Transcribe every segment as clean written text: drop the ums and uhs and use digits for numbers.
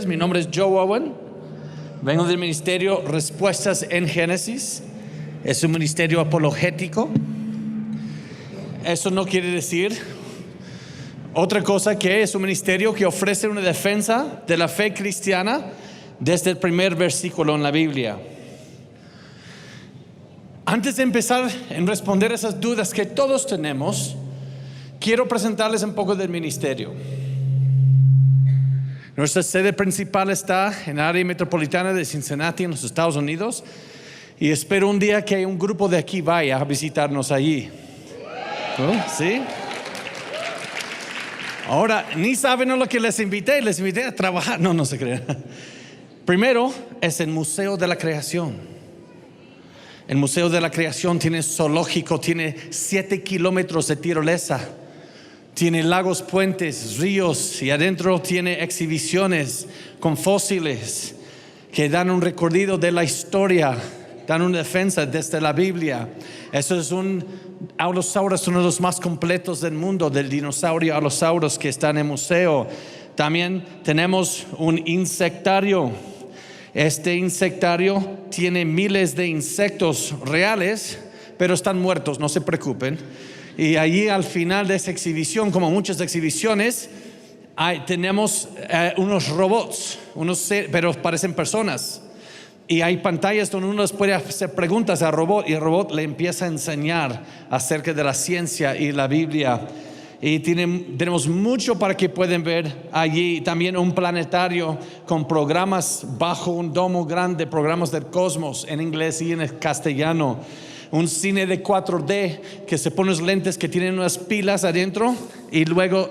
Mi nombre es Joe Owen. Vengo del ministerio Respuestas en Génesis. Es un ministerio apologético. Eso no quiere decir otra cosa que es un ministerio que ofrece una defensa de la fe cristiana desde el primer versículo en la Biblia. Antes de empezar en responder esas dudas que todos tenemos, quiero presentarles un poco del ministerio. Nuestra sede principal está en el área metropolitana de Cincinnati, en los Estados Unidos, y espero un día que un grupo de aquí vaya a visitarnos allí. ¿Sí? Ahora, ni saben a lo que les invité a trabajar. No se crean. Primero es el Museo de la Creación. El Museo de la Creación tiene zoológico, tiene 7 kilómetros de tirolesa. Tiene lagos, puentes, ríos, y adentro tiene exhibiciones con fósiles que dan un recorrido de la historia, dan una defensa desde la Biblia. Eso es un Allosaurus, uno de los más completos del mundo, del dinosaurio Allosaurus que está en el museo. También tenemos un insectario. Este insectario tiene miles de insectos reales, pero están muertos, no se preocupen. Y allí al final de esa exhibición, como muchas exhibiciones, tenemos unos robots, pero parecen personas. Y hay pantallas donde uno les puede hacer preguntas al robot y el robot le empieza a enseñar acerca de la ciencia y la Biblia. Y tenemos mucho para que pueden ver allí. También un planetario con programas bajo un domo grande, programas del cosmos en inglés y en castellano. Un cine de 4D que se pone los lentes que tienen unas pilas adentro y luego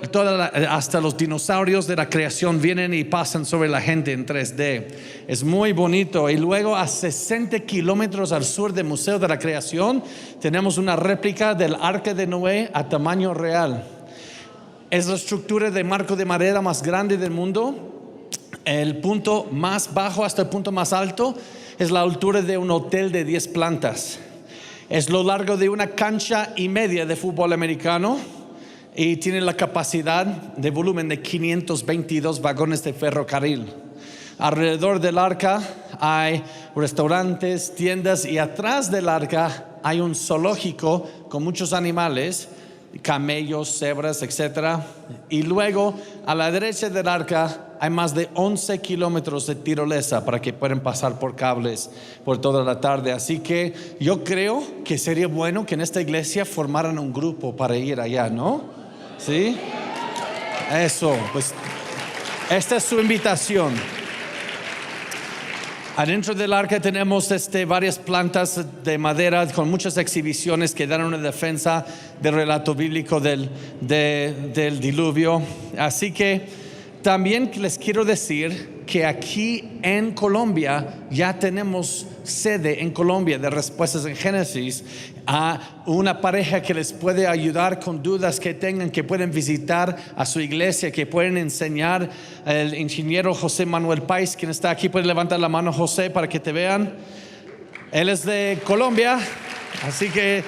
hasta los dinosaurios de la creación vienen y pasan sobre la gente en 3D. Es muy bonito. Y luego a 60 kilómetros al sur del Museo de la Creación tenemos una réplica del Arca de Noé a tamaño real. Es la estructura de marco de madera más grande del mundo. El punto más bajo hasta el punto más alto es la altura de un hotel de 10 plantas. Es lo largo de una cancha y media de fútbol americano y tiene la capacidad de volumen de 522 vagones de ferrocarril. Alrededor del arca hay restaurantes, tiendas y atrás del arca hay un zoológico con muchos animales, camellos, cebras, etc. Y luego a la derecha del arca hay más de 11 kilómetros de tirolesa para que puedan pasar por cables por toda la tarde. Así que yo creo que sería bueno que en esta iglesia formaran un grupo para ir allá, ¿no? ¿Sí? Eso, pues esta es su invitación. Adentro del arca tenemos varias plantas de madera con muchas exhibiciones que dan una defensa del relato bíblico del diluvio. Así que también les quiero decir que aquí en Colombia ya tenemos sede en Colombia de Respuestas en Génesis, a una pareja que les puede ayudar con dudas que tengan, que pueden visitar a su iglesia, que pueden enseñar. El ingeniero José Manuel Páez, quien está aquí, puede levantar la mano, José, para que te vean. Él es de Colombia, así que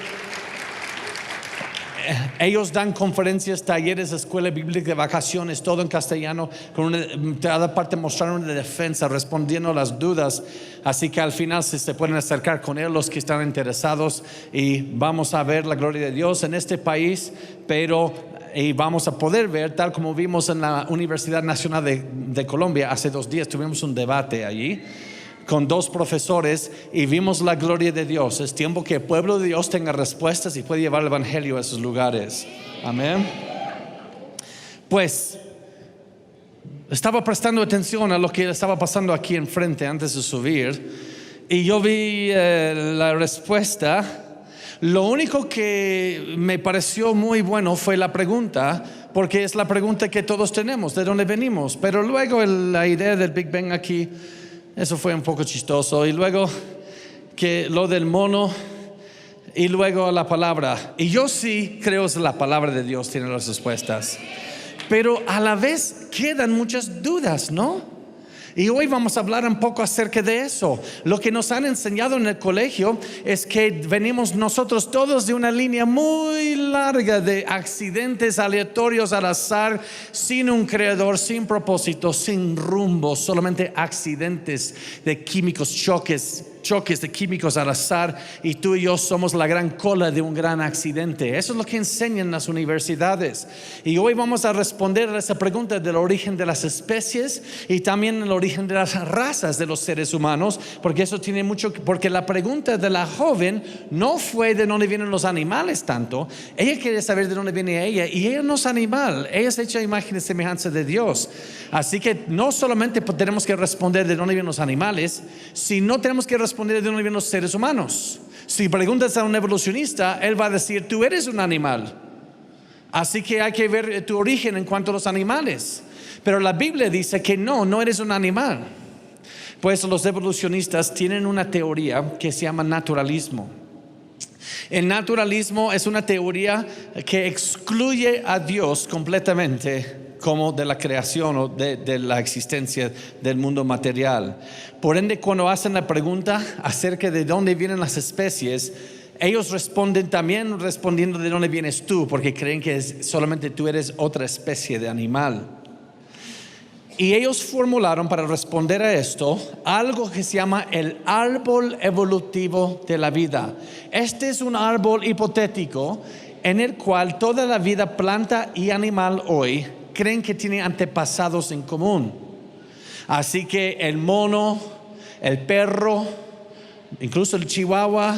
ellos dan conferencias, talleres, escuela bíblica de vacaciones, todo en castellano, con cada parte mostraron una defensa, respondiendo a las dudas. Así que al final se pueden acercar con él los que están interesados y vamos a ver la gloria de Dios en este país, y vamos a poder ver, tal como vimos en la Universidad Nacional de Colombia hace 2 días, tuvimos un debate allí con 2 profesores y vimos la gloria de Dios. Es tiempo que el pueblo de Dios tenga respuestas y pueda llevar el evangelio a esos lugares. Amén. Pues estaba prestando atención a lo que estaba pasando aquí enfrente antes de subir y yo vi la respuesta. Lo único que me pareció muy bueno fue la pregunta, porque es la pregunta que todos tenemos: ¿de dónde venimos? Pero luego la idea del Big Bang aquí, eso fue un poco chistoso. Y luego que lo del mono, y luego la palabra. Y yo sí creo que la palabra de Dios tiene las respuestas, pero a la vez quedan muchas dudas, ¿no? Y hoy vamos a hablar un poco acerca de eso. Lo que nos han enseñado en el colegio es que venimos nosotros todos de una línea muy larga de accidentes aleatorios al azar, sin un creador, sin propósito, sin rumbo, solamente accidentes de químicos, choques de químicos al azar, y tú y yo somos la gran cola de un gran accidente. Eso es lo que enseñan las universidades. Y hoy vamos a responder a esa pregunta del origen de las especies y también el origen de las razas de los seres humanos, porque eso tiene mucho, porque la pregunta de la joven no fue de dónde vienen los animales tanto. Ella quiere saber de dónde viene ella, y ella no es animal, ella es hecha a imagen y semejanza de Dios. Así que no solamente tenemos que responder de dónde vienen los animales, sino tenemos que responder de dónde vienen los seres humanos. Si preguntas a un evolucionista, él va a decir: tú eres un animal, así que hay que ver tu origen en cuanto a los animales. Pero la Biblia dice que no eres un animal. Pues los evolucionistas tienen una teoría que se llama naturalismo. El naturalismo es una teoría que excluye a Dios completamente como de la creación o de la existencia del mundo material. Por ende, cuando hacen la pregunta acerca de dónde vienen las especies, ellos responden también respondiendo de dónde vienes tú, porque creen que solamente tú eres otra especie de animal. Y ellos formularon para responder a esto algo que se llama el árbol evolutivo de la vida. Este es un árbol hipotético en el cual toda la vida, planta y animal hoy, creen que tienen antepasados en común. Así que el mono, el perro, incluso el chihuahua,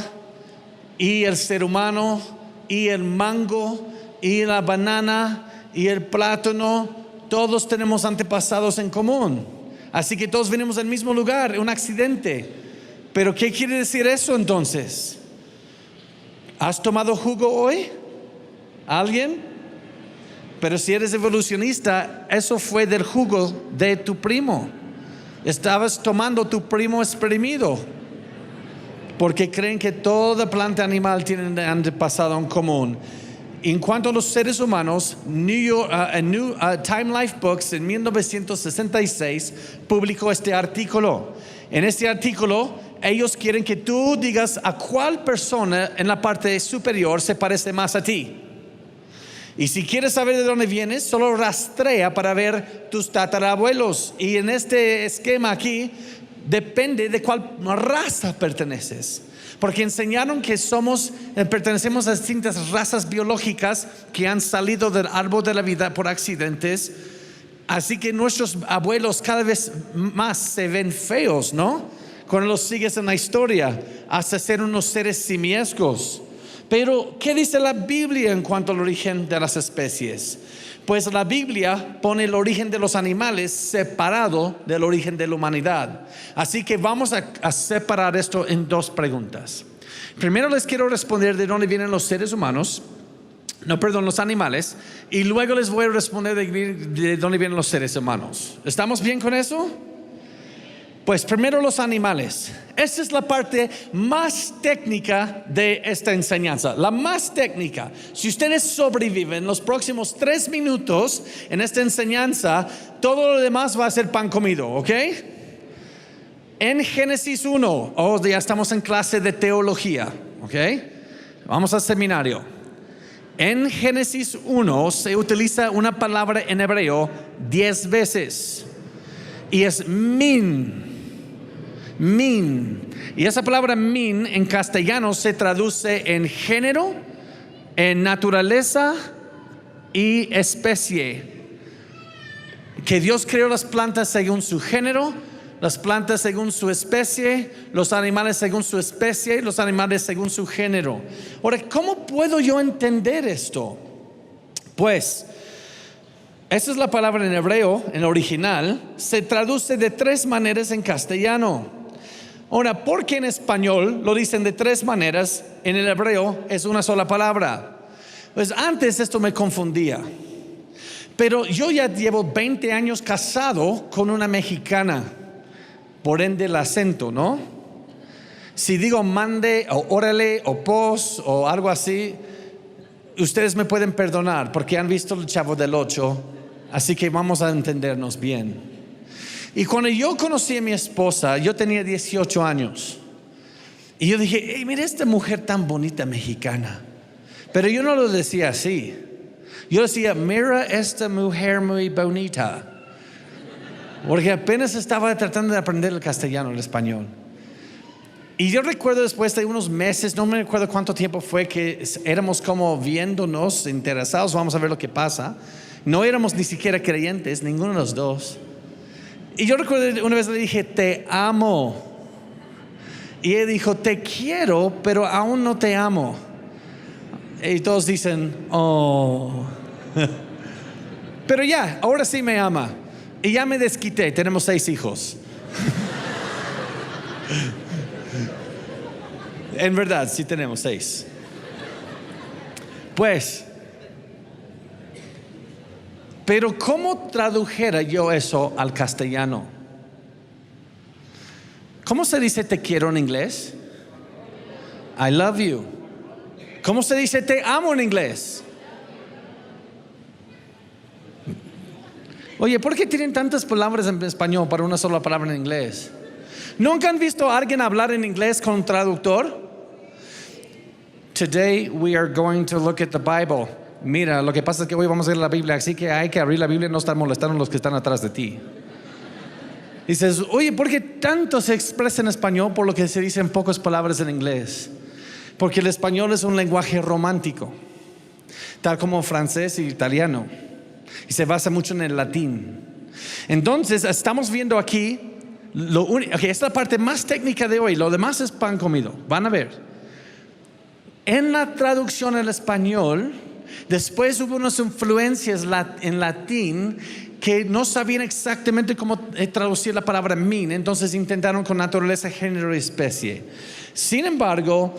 y el ser humano, y el mango, y la banana, y el plátano, todos tenemos antepasados en común. Así que todos venimos del mismo lugar, un accidente. Pero ¿qué quiere decir eso entonces? ¿Has tomado jugo hoy? ¿Alguien? Pero si eres evolucionista, eso fue del jugo de tu primo. Estabas tomando tu primo exprimido, porque creen que toda planta animal tiene un antepasado en común. En cuanto a los seres humanos, Time Life Books en 1966 publicó este artículo. En este artículo, ellos quieren que tú digas a cuál persona en la parte superior se parece más a ti. Y si quieres saber de dónde vienes, solo rastrea para ver tus tatarabuelos. Y en este esquema aquí, depende de cuál raza perteneces. Porque enseñaron que pertenecemos a distintas razas biológicas que han salido del árbol de la vida por accidentes. Así que nuestros abuelos cada vez más se ven feos, ¿no? Cuando los sigues en la historia, hasta ser unos seres simiescos. Pero, ¿qué dice la Biblia en cuanto al origen de las especies? Pues la Biblia pone el origen de los animales separado del origen de la humanidad. Así que vamos a separar esto en dos preguntas. Primero les quiero responder de dónde vienen los seres humanos, los animales, y luego les voy a responder de dónde vienen los seres humanos. ¿Estamos bien con eso? Pues primero los animales. Esta es la parte más técnica de esta enseñanza, la más técnica. Si ustedes sobreviven los próximos 3 minutos en esta enseñanza, todo lo demás va a ser pan comido, ¿ok? En Génesis 1, ya estamos en clase de teología, ¿ok? Vamos al seminario. En Génesis 1 se utiliza una palabra en hebreo 10 veces, y es min. Y esa palabra min en castellano se traduce en género, en naturaleza y especie. Que Dios creó las plantas según su género, las plantas según su especie, los animales según su especie y los animales según su género. Ahora, ¿cómo puedo yo entender esto? Pues esa es la palabra en hebreo, en original, se traduce de 3 maneras en castellano. Ahora, ¿por qué en español lo dicen de 3 maneras? En el hebreo es una sola palabra. Pues antes esto me confundía. Pero yo ya llevo 20 años casado con una mexicana. Por ende el acento, ¿no? Si digo mande o órale o pos o algo así, ustedes me pueden perdonar porque han visto el Chavo del 8. Así que vamos a entendernos bien. Y cuando yo conocí a mi esposa, yo tenía 18 años. Y yo dije, hey, mira esta mujer tan bonita mexicana. Pero yo no lo decía así. Yo decía, mira esta mujer muy bonita. Porque apenas estaba tratando de aprender el castellano, el español. Y yo recuerdo después de unos meses, no me recuerdo cuánto tiempo fue, que éramos como viéndonos, interesados, vamos a ver lo que pasa. No éramos ni siquiera creyentes, ninguno de los dos. Y yo recuerdo una vez le dije, te amo. Y él dijo, te quiero, pero aún no te amo. Y todos dicen, oh. Pero ya, ahora sí me ama. Y ya me desquité, tenemos 6 hijos. En verdad, sí tenemos 6. Pues, pero ¿cómo tradujera yo eso al castellano? ¿Cómo se dice te quiero en inglés? I love you. ¿Cómo se dice te amo en inglés? Oye, ¿por qué tienen tantas palabras en español para una sola palabra en inglés? ¿Nunca han visto a alguien hablar en inglés con un traductor? Today we are going to look at the Bible. Mira, lo que pasa es que hoy vamos a ver la Biblia, así que hay que abrir la Biblia y no estar molestando a los que están atrás de ti. Dices, oye, ¿por qué tanto se expresa en español por lo que se dicen pocas palabras en inglés? Porque el español es un lenguaje romántico, tal como francés y italiano, y se basa mucho en el latín. Entonces, estamos viendo aquí, esta es la parte más técnica de hoy, lo demás es pan comido, van a ver. En la traducción al español, después hubo unas influencias en latín que no sabían exactamente cómo traducir la palabra mean, entonces intentaron con naturaleza, género y especie. Sin embargo,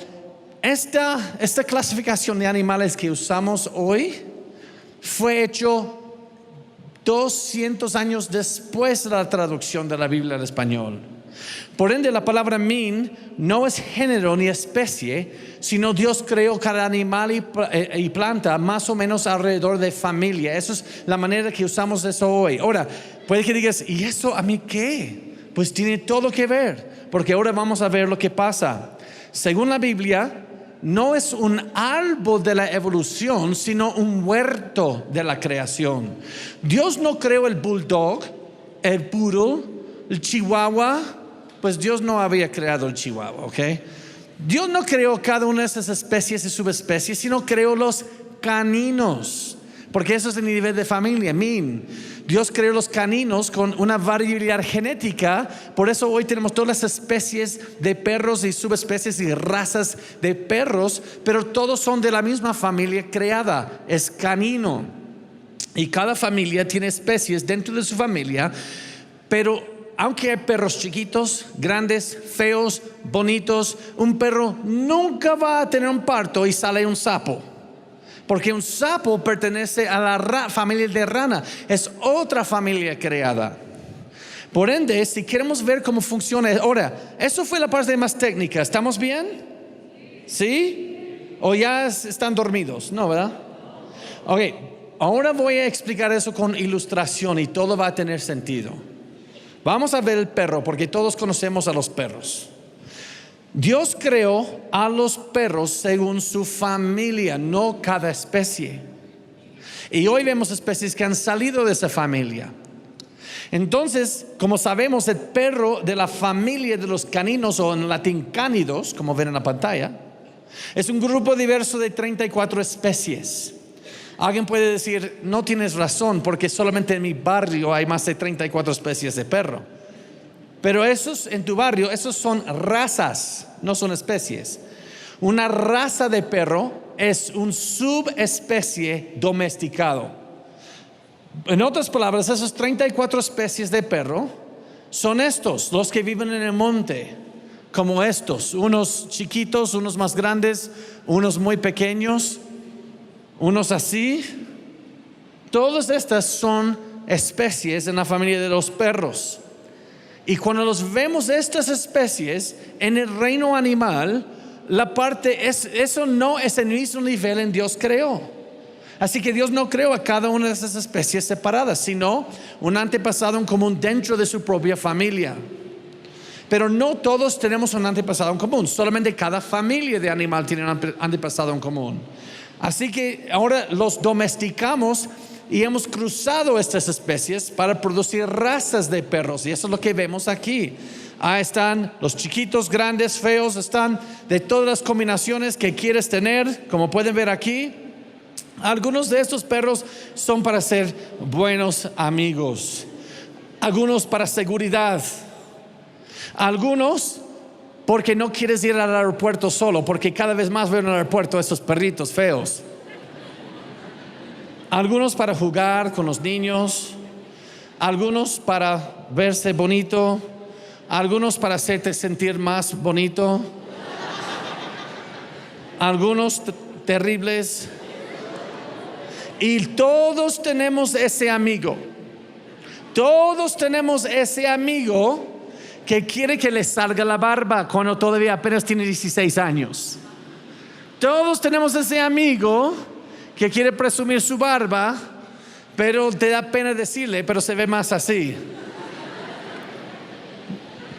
esta clasificación de animales que usamos hoy fue hecho 200 años después de la traducción de la Biblia al español. Por ende, la palabra mean no es género ni especie, sino Dios creó cada animal y planta más o menos alrededor de familia. Eso es la manera que usamos eso hoy. Ahora, puede que digas, ¿y eso a mí qué? Pues tiene todo que ver, porque ahora vamos a ver lo que pasa. Según la Biblia, no es un árbol de la evolución, sino un huerto de la creación. Dios no creó el bulldog, el poodle, el chihuahua. Pues Dios no había creado el chihuahua, ¿ok? Dios no creó cada una de esas especies y subespecies, sino creó los caninos, porque eso es el nivel de familia, mean. Dios creó los caninos con una variabilidad genética, por eso hoy tenemos todas las especies de perros y subespecies y razas de perros, pero todos son de la misma familia creada, es canino. Y cada familia tiene especies dentro de su familia, pero aunque hay perros chiquitos, grandes, feos, bonitos, un perro nunca va a tener un parto y sale un sapo, porque un sapo pertenece a la familia de rana, es otra familia creada. Por ende, si queremos ver cómo funciona, ahora, eso fue la parte más técnica. ¿Estamos bien? ¿Sí? ¿O ya están dormidos? No, ¿verdad? Ok, ahora voy a explicar eso con ilustración y todo va a tener sentido. Vamos a ver el perro, porque todos conocemos a los perros. Dios creó a los perros según su familia, no cada especie. Y hoy vemos especies que han salido de esa familia. Entonces, como sabemos, el perro de la familia de los caninos, o en latín cánidos, como ven en la pantalla, es un grupo diverso de 34 especies. Alguien puede decir, no tienes razón, porque solamente en mi barrio hay más de 34 especies de perro. Pero esos en tu barrio, esos son razas, no son especies. Una raza de perro es un subespecie domesticado. En otras palabras, esas 34 especies de perro son estos, los que viven en el monte, como estos, unos chiquitos, unos más grandes, unos muy pequeños, unos así. Todas estas son especies en la familia de los perros. Y cuando los vemos estas especies en el reino animal, la parte es, eso no es el mismo nivel en Dios creó. Así que Dios no creó a cada una de esas especies separadas, sino un antepasado en común dentro de su propia familia. Pero no todos tenemos un antepasado en común, solamente cada familia de animal tiene un antepasado en común. Así que ahora los domesticamos y hemos cruzado estas especies para producir razas de perros, y eso es lo que vemos aquí. Están los chiquitos, grandes, feos, están de todas las combinaciones que quieres tener, como pueden ver aquí. Algunos de estos perros son para ser buenos amigos, algunos para seguridad, algunos porque no quieres ir al aeropuerto solo, porque cada vez más veo en el aeropuerto estos perritos feos. Algunos para jugar con los niños, algunos para verse bonito, algunos para hacerte sentir más bonito, algunos terribles. Y todos tenemos ese amigo. Todos tenemos ese amigo que quiere que le salga la barba cuando todavía apenas tiene 16 años. Todos tenemos ese amigo que quiere presumir su barba, pero te da pena decirle, pero se ve más así.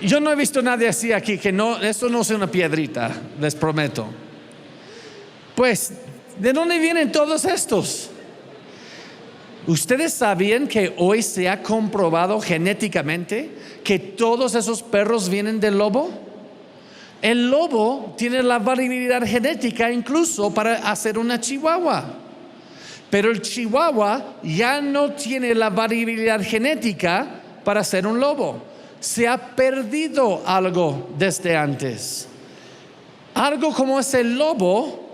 Yo no he visto a nadie así aquí, que no, eso no es una piedrita, les prometo. Pues, ¿de dónde vienen todos estos? ¿Ustedes sabían que hoy se ha comprobado genéticamente que todos esos perros vienen del lobo? El lobo tiene la variabilidad genética incluso para hacer una chihuahua. Pero el chihuahua ya no tiene la variabilidad genética para ser un lobo. Se ha perdido algo desde antes. Algo como es el lobo,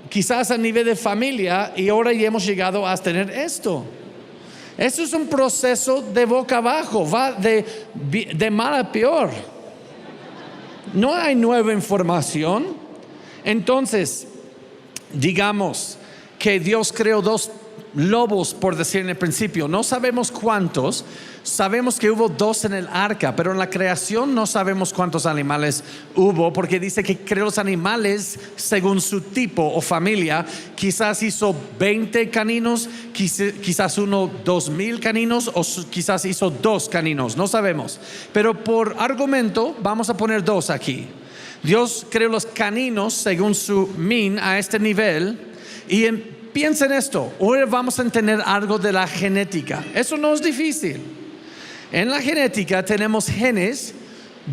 quizás a nivel de familia, y ahora ya hemos llegado a tener esto. Eso es un proceso de boca abajo, va de mal a peor. No hay nueva información. Entonces, digamos que Dios creó dos lobos, por decir en el principio. No sabemos cuántos. Sabemos que hubo 2 en el arca, pero en la creación no sabemos cuántos animales hubo, porque dice que creó los animales según su tipo o familia. Quizás hizo 20 caninos, quizás 2,000 caninos, o quizás hizo 2 caninos, no sabemos. Pero por argumento vamos a poner 2 aquí. Dios creó los caninos según su min a este nivel. Y piensa en esto, hoy vamos a entender algo de la genética. Eso no es difícil. En la genética tenemos genes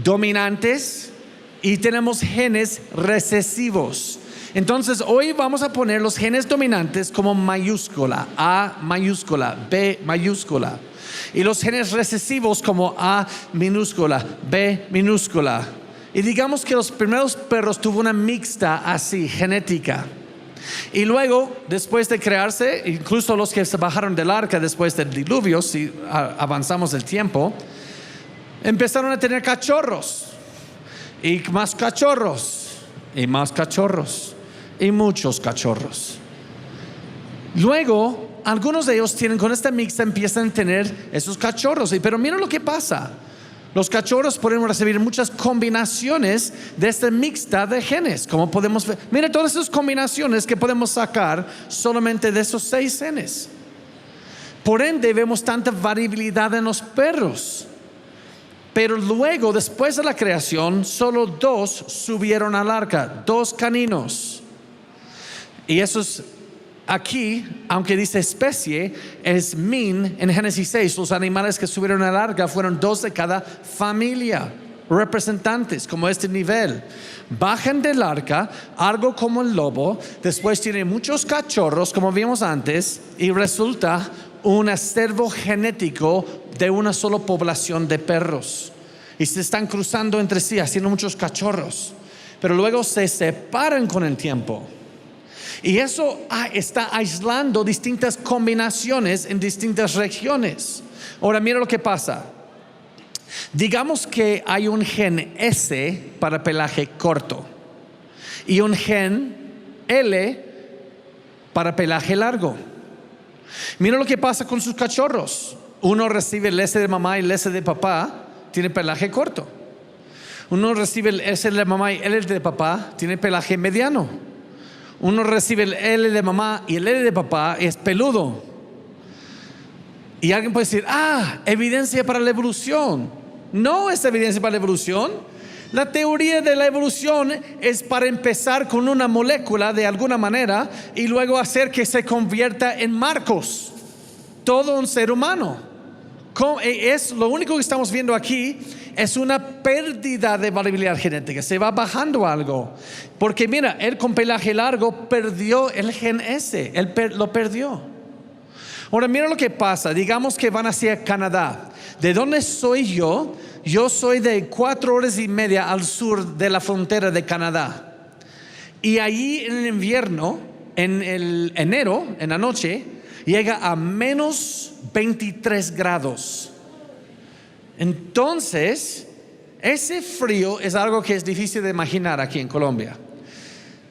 dominantes y tenemos genes recesivos. Entonces hoy vamos a poner los genes dominantes como mayúscula, A mayúscula, B mayúscula, y los genes recesivos como A minúscula, B minúscula. Y digamos que los primeros perros tuvo una mixta así, genética. Y luego, después de crearse, incluso los que se bajaron del arca después del diluvio, si avanzamos el tiempo, empezaron a tener cachorros, y más cachorros, y más cachorros, y muchos cachorros. Luego, algunos de ellos con esta mixta empiezan a tener esos cachorros. Pero mira lo que pasa. Los cachorros pueden recibir muchas combinaciones de esta mixta de genes, como podemos ver. Mira todas esas combinaciones que podemos sacar solamente de esos 6 genes. Por ende, vemos tanta variabilidad en los perros. Pero luego, después de la creación, solo 2 subieron al arca, 2 caninos. Y eso es aquí, aunque dice especie, es min en Génesis 6. Los animales que subieron al arca fueron 2 de cada familia, representantes como este nivel. Bajan del arca, algo como el lobo, después tiene muchos cachorros como vimos antes, y resulta un acervo genético de una sola población de perros, y se están cruzando entre sí haciendo muchos cachorros, pero luego se separan con el tiempo. Y eso está aislando distintas combinaciones en distintas regiones. Ahora mira lo que pasa. Digamos que hay un gen S para pelaje corto y un gen L para pelaje largo. Mira lo que pasa con sus cachorros. Uno recibe el S de mamá y el S de papá, tiene pelaje corto. Uno recibe el S de mamá y el S de papá, tiene pelaje mediano. Uno recibe el L de mamá y el L de papá es peludo. Y alguien puede decir, evidencia para la evolución. No es evidencia para la evolución. La teoría de la evolución es para empezar con una molécula de alguna manera y luego hacer que se convierta en marcos. Todo un ser humano. Es lo único que estamos viendo aquí es una pérdida de variabilidad genética. Se va bajando algo. Porque mira, él con pelaje largo perdió el gen S. Él lo perdió. Ahora mira lo que pasa. Digamos que van hacia Canadá. ¿De dónde soy yo? Yo soy de 4 horas y media al sur de la frontera de Canadá. Y allí en el invierno, en el enero, en la noche, llega a menos 23 grados. Entonces, ese frío es algo que es difícil de imaginar aquí en Colombia.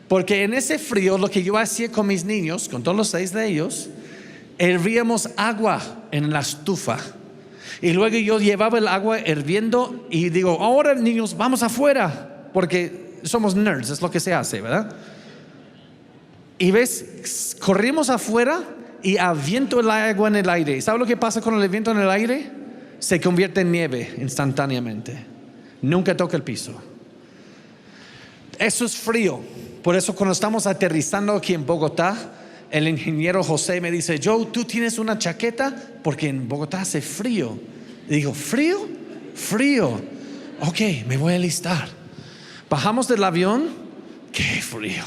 Porque en ese frío, lo que yo hacía con mis niños, con todos los 6 de ellos, hervíamos agua en la estufa. Y luego yo llevaba el agua hirviendo y digo, ahora niños, vamos afuera, porque somos nerds, es lo que se hace, ¿verdad? Y ves, corrimos afuera y aviento el agua en el aire. ¿Sabes lo que pasa con el viento en el aire? Se convierte en nieve instantáneamente. Nunca toca el piso. Eso es frío. Por eso cuando estamos aterrizando aquí en Bogotá, el ingeniero José me dice, Joe, ¿tú tienes una chaqueta? Porque en Bogotá hace frío. Y digo, ¿frío? Frío. Ok, me voy a alistar. Bajamos del avión. ¡Qué frío!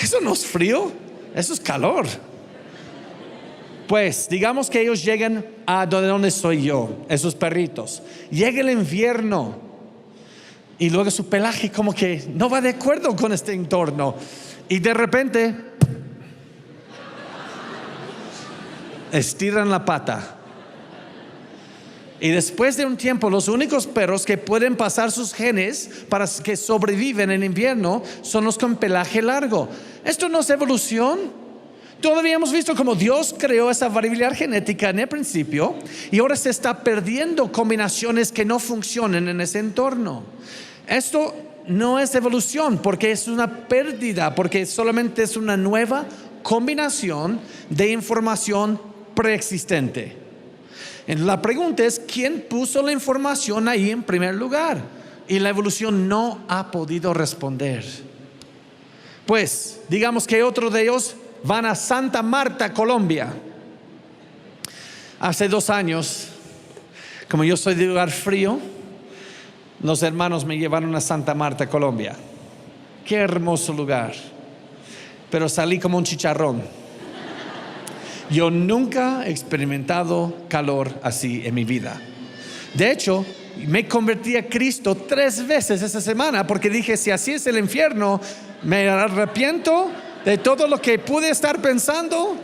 Eso no es frío, eso es calor. Pues digamos que ellos llegan a donde soy yo, esos perritos. Llega el invierno y luego su pelaje como que no va de acuerdo con este entorno. Y de repente estiran la pata. Y después de un tiempo, los únicos perros que pueden pasar sus genes para que sobreviven en invierno son los con pelaje largo. Esto no es evolución. Todavía hemos visto cómo Dios creó esa variabilidad genética en el principio y ahora se está perdiendo combinaciones que no funcionan en ese entorno. Esto no es evolución porque es una pérdida, porque solamente es una nueva combinación de información preexistente. La pregunta es, ¿quién puso la información ahí en primer lugar? Y la evolución no ha podido responder. Pues, digamos que otro de ellos van a Santa Marta, Colombia. Hace 2 años, como yo soy de lugar frío, los hermanos me llevaron a Santa Marta, Colombia. Qué hermoso lugar. Pero salí como un chicharrón. Yo nunca he experimentado calor así en mi vida. De hecho, me convertí a Cristo 3 veces esa semana porque dije, si así es el infierno, me arrepiento de todo lo que pude estar pensando.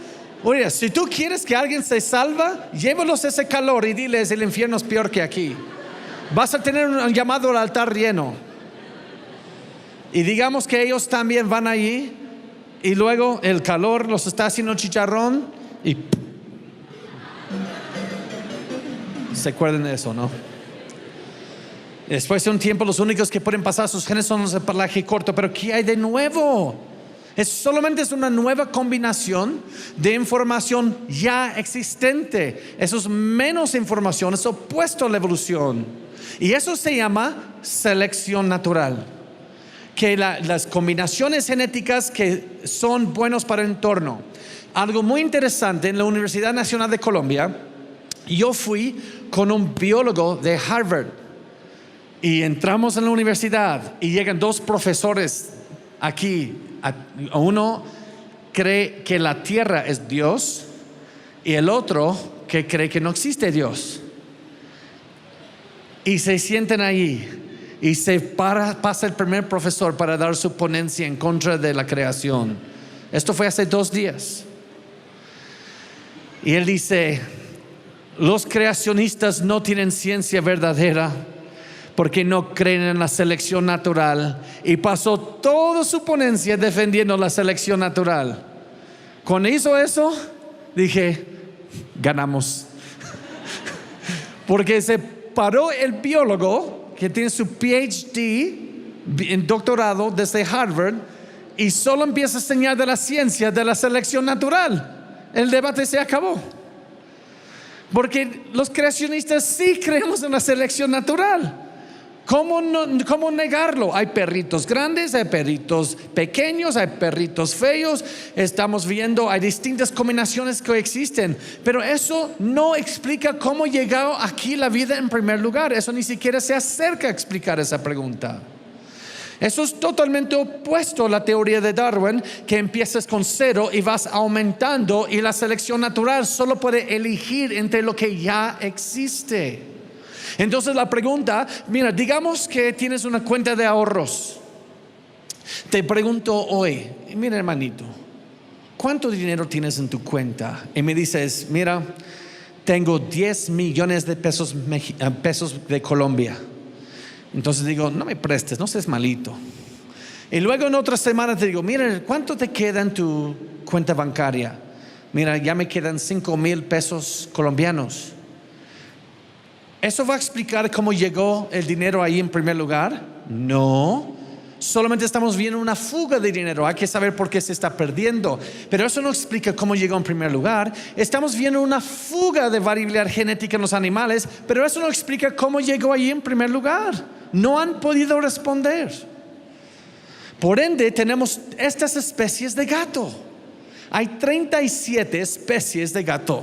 Oye, si tú quieres que alguien se salva, llévalos ese calor y diles, el infierno es peor que aquí. Vas a tener un llamado al altar lleno. Y digamos que ellos también van allí y luego el calor los está haciendo chicharrón. Y se acuerdan de eso, ¿no? Después de un tiempo los únicos que pueden pasar sus genes son los de pelaje corto. Pero ¿qué hay de nuevo? Solamente es una nueva combinación de información ya existente. Eso es menos información, es opuesto a la evolución. Y eso se llama selección natural. Que las combinaciones genéticas que son buenos para el entorno. Algo muy interesante, en la Universidad Nacional de Colombia, yo fui con un biólogo de Harvard y entramos en la universidad y llegan 2 profesores aquí. Uno cree que la tierra es Dios y el otro que cree que no existe Dios. Y se sienten ahí y pasa el primer profesor para dar su ponencia en contra de la creación. Esto fue hace 2 días. Y él dice, los creacionistas no tienen ciencia verdadera porque no creen en la selección natural. Y pasó toda su ponencia defendiendo la selección natural. Cuando hizo eso, dije, ganamos. Porque se paró el biólogo que tiene su PhD en doctorado desde Harvard y solo empieza a enseñar de la ciencia de la selección natural. El debate se acabó. Porque los creacionistas sí creemos en la selección natural. ¿Cómo negarlo? Hay perritos grandes, hay perritos pequeños, hay perritos feos. Estamos viendo, hay distintas combinaciones que existen. Pero eso no explica cómo llegó aquí la vida en primer lugar. Eso ni siquiera se acerca a explicar esa pregunta. Eso es totalmente opuesto a la teoría de Darwin, que empiezas con 0 y vas aumentando, y la selección natural solo puede elegir entre lo que ya existe. Entonces la pregunta, mira, digamos que tienes una cuenta de ahorros. Te pregunto hoy, mira hermanito, ¿cuánto dinero tienes en tu cuenta? Y me dices, mira, tengo 10 millones de pesos de Colombia. Entonces digo, no me prestes, no seas malito. Y luego en otra semana te digo, mira, ¿cuánto te queda en tu cuenta bancaria? Mira, ya me quedan 5,000 pesos colombianos. ¿Eso va a explicar cómo llegó el dinero ahí en primer lugar? No. Solamente estamos viendo una fuga de dinero. Hay que saber por qué se está perdiendo. Pero eso no explica cómo llegó en primer lugar. Estamos viendo una fuga de variabilidad genética en los animales, pero eso no explica cómo llegó ahí en primer lugar. No han podido responder. Por ende, tenemos estas especies de gato. Hay 37 especies de gato.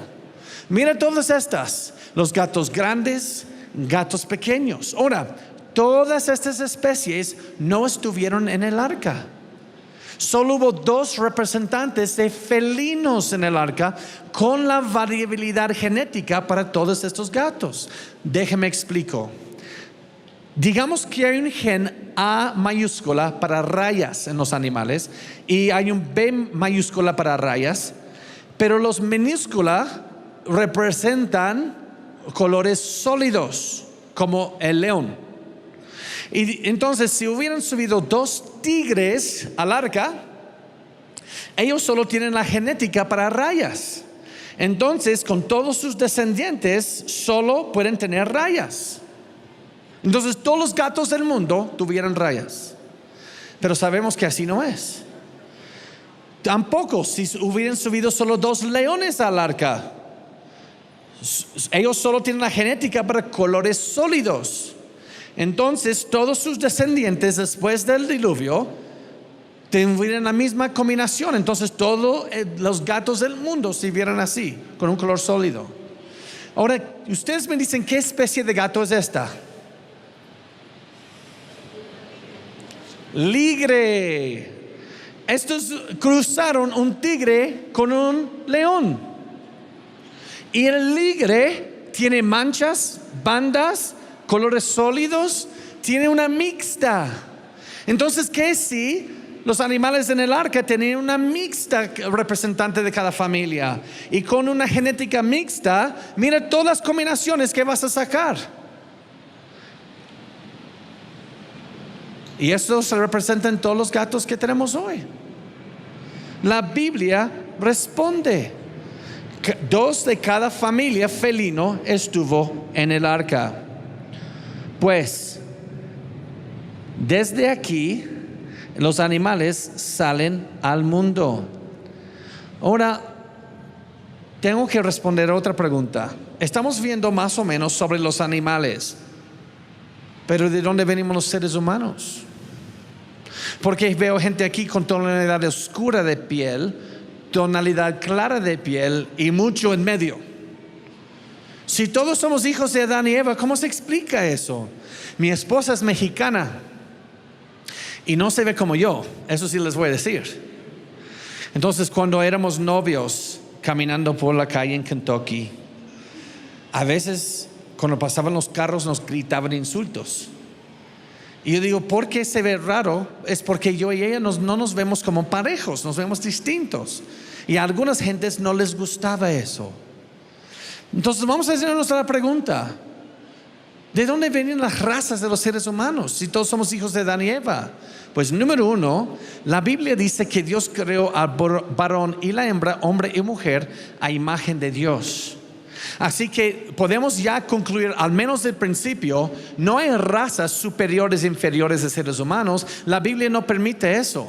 Mira todas estas. Los gatos grandes, gatos pequeños. Ahora, todas estas especies no estuvieron en el arca. Solo hubo 2 representantes de felinos en el arca, con la variabilidad genética para todos estos gatos. Déjeme explico. Digamos que hay un gen A mayúscula para rayas en los animales y hay un B mayúscula para rayas, pero los minúscula representan colores sólidos, como el león. Y entonces, si hubieran subido 2 tigres al arca, ellos solo tienen la genética para rayas. Entonces, con todos sus descendientes, solo pueden tener rayas. Entonces, todos los gatos del mundo tuvieran rayas. Pero sabemos que así no es. Tampoco si hubieran subido solo 2 leones al arca, ellos solo tienen la genética para colores sólidos. Entonces todos sus descendientes después del diluvio tendrían la misma combinación. Entonces todos los gatos del mundo se vieran así, con un color sólido. Ahora, ustedes me dicen, ¿qué especie de gato es esta? Ligre. Estos cruzaron un tigre con un león. Y el ligre tiene manchas, bandas, colores sólidos, tiene una mixta. Entonces, ¿qué si los animales en el arca tenían una mixta representante de cada familia? Y con una genética mixta, mira todas las combinaciones que vas a sacar. Y eso se representa en todos los gatos que tenemos hoy. La Biblia responde. 2 de cada familia felino estuvo en el arca. Pues desde aquí los animales salen al mundo. Ahora tengo que responder a otra pregunta. Estamos viendo más o menos sobre los animales, pero ¿de dónde venimos los seres humanos? Porque veo gente aquí con tonalidad oscura de piel, tonalidad clara de piel y mucho en medio. Si todos somos hijos de Adán y Eva, ¿cómo se explica eso? Mi esposa es mexicana y no se ve como yo, eso sí les voy a decir. Entonces, cuando éramos novios caminando por la calle en Kentucky, a veces cuando pasaban los carros nos gritaban insultos. Y yo digo, ¿por qué se ve raro? Es porque yo y ella no nos vemos como parejos, nos vemos distintos. Y a algunas gentes no les gustaba eso. Entonces vamos a hacernos la pregunta: ¿de dónde vienen las razas de los seres humanos si todos somos hijos de Adán y Eva? Pues número 1, la Biblia dice que Dios creó al varón y la hembra, hombre y mujer, a imagen de Dios. Así que podemos ya concluir, al menos del principio, no hay razas superiores e inferiores de seres humanos. La Biblia no permite eso.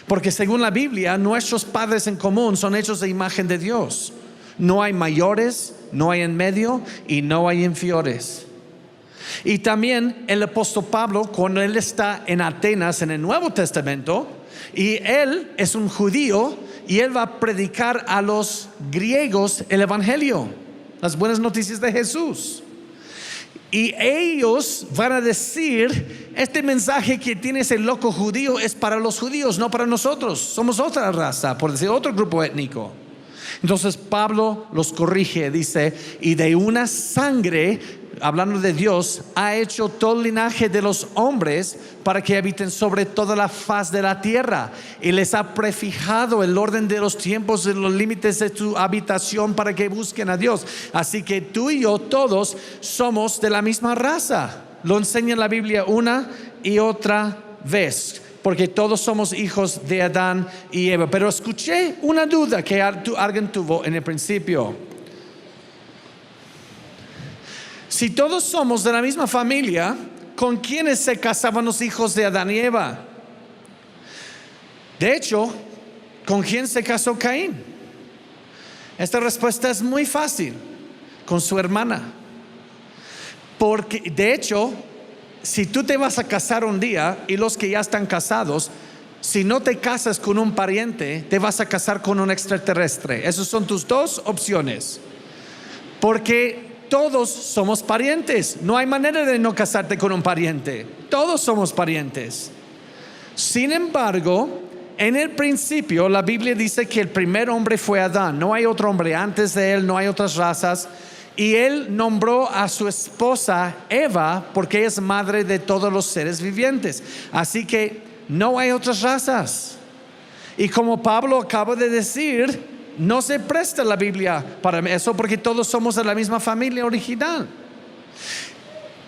Porque según la Biblia, nuestros padres en común son hechos de imagen de Dios. No hay mayores, no hay en medio y no hay inferiores. Y también el apóstol Pablo, cuando él está en Atenas en el Nuevo Testamento, y él es un judío, y él va a predicar a los griegos el evangelio, las buenas noticias de Jesús. Y ellos van a decir: este mensaje que tiene ese loco judío es para los judíos, no para nosotros. Somos otra raza, por decir, otro grupo étnico. Entonces Pablo los corrige, dice: y de una sangre, hablando de Dios, ha hecho todo el linaje de los hombres para que habiten sobre toda la faz de la tierra, y les ha prefijado el orden de los tiempos y los límites de su habitación para que busquen a Dios. Así que tú y yo todos somos de la misma raza. Lo enseña la Biblia una y otra vez, porque todos somos hijos de Adán y Eva. Pero escuché una duda que alguien tuvo en el principio. Si todos somos de la misma familia, ¿con quiénes se casaban los hijos de Adán y Eva? De hecho, ¿con quién se casó Caín? Esta respuesta es muy fácil: con su hermana. Porque de hecho, si tú te vas a casar un día, y los que ya están casados, si no te casas con un pariente, te vas a casar con un extraterrestre. Esas son tus dos opciones, porque todos somos parientes. No hay manera de no casarte con un pariente. Todos somos parientes. Sin embargo, en el principio la Biblia dice que el primer hombre fue Adán. No hay otro hombre antes de él, no hay otras razas. Y él nombró a su esposa Eva porque es madre de todos los seres vivientes. Así que no hay otras razas. Y como Pablo acaba de decir, no se presta la Biblia para eso, porque todos somos de la misma familia original.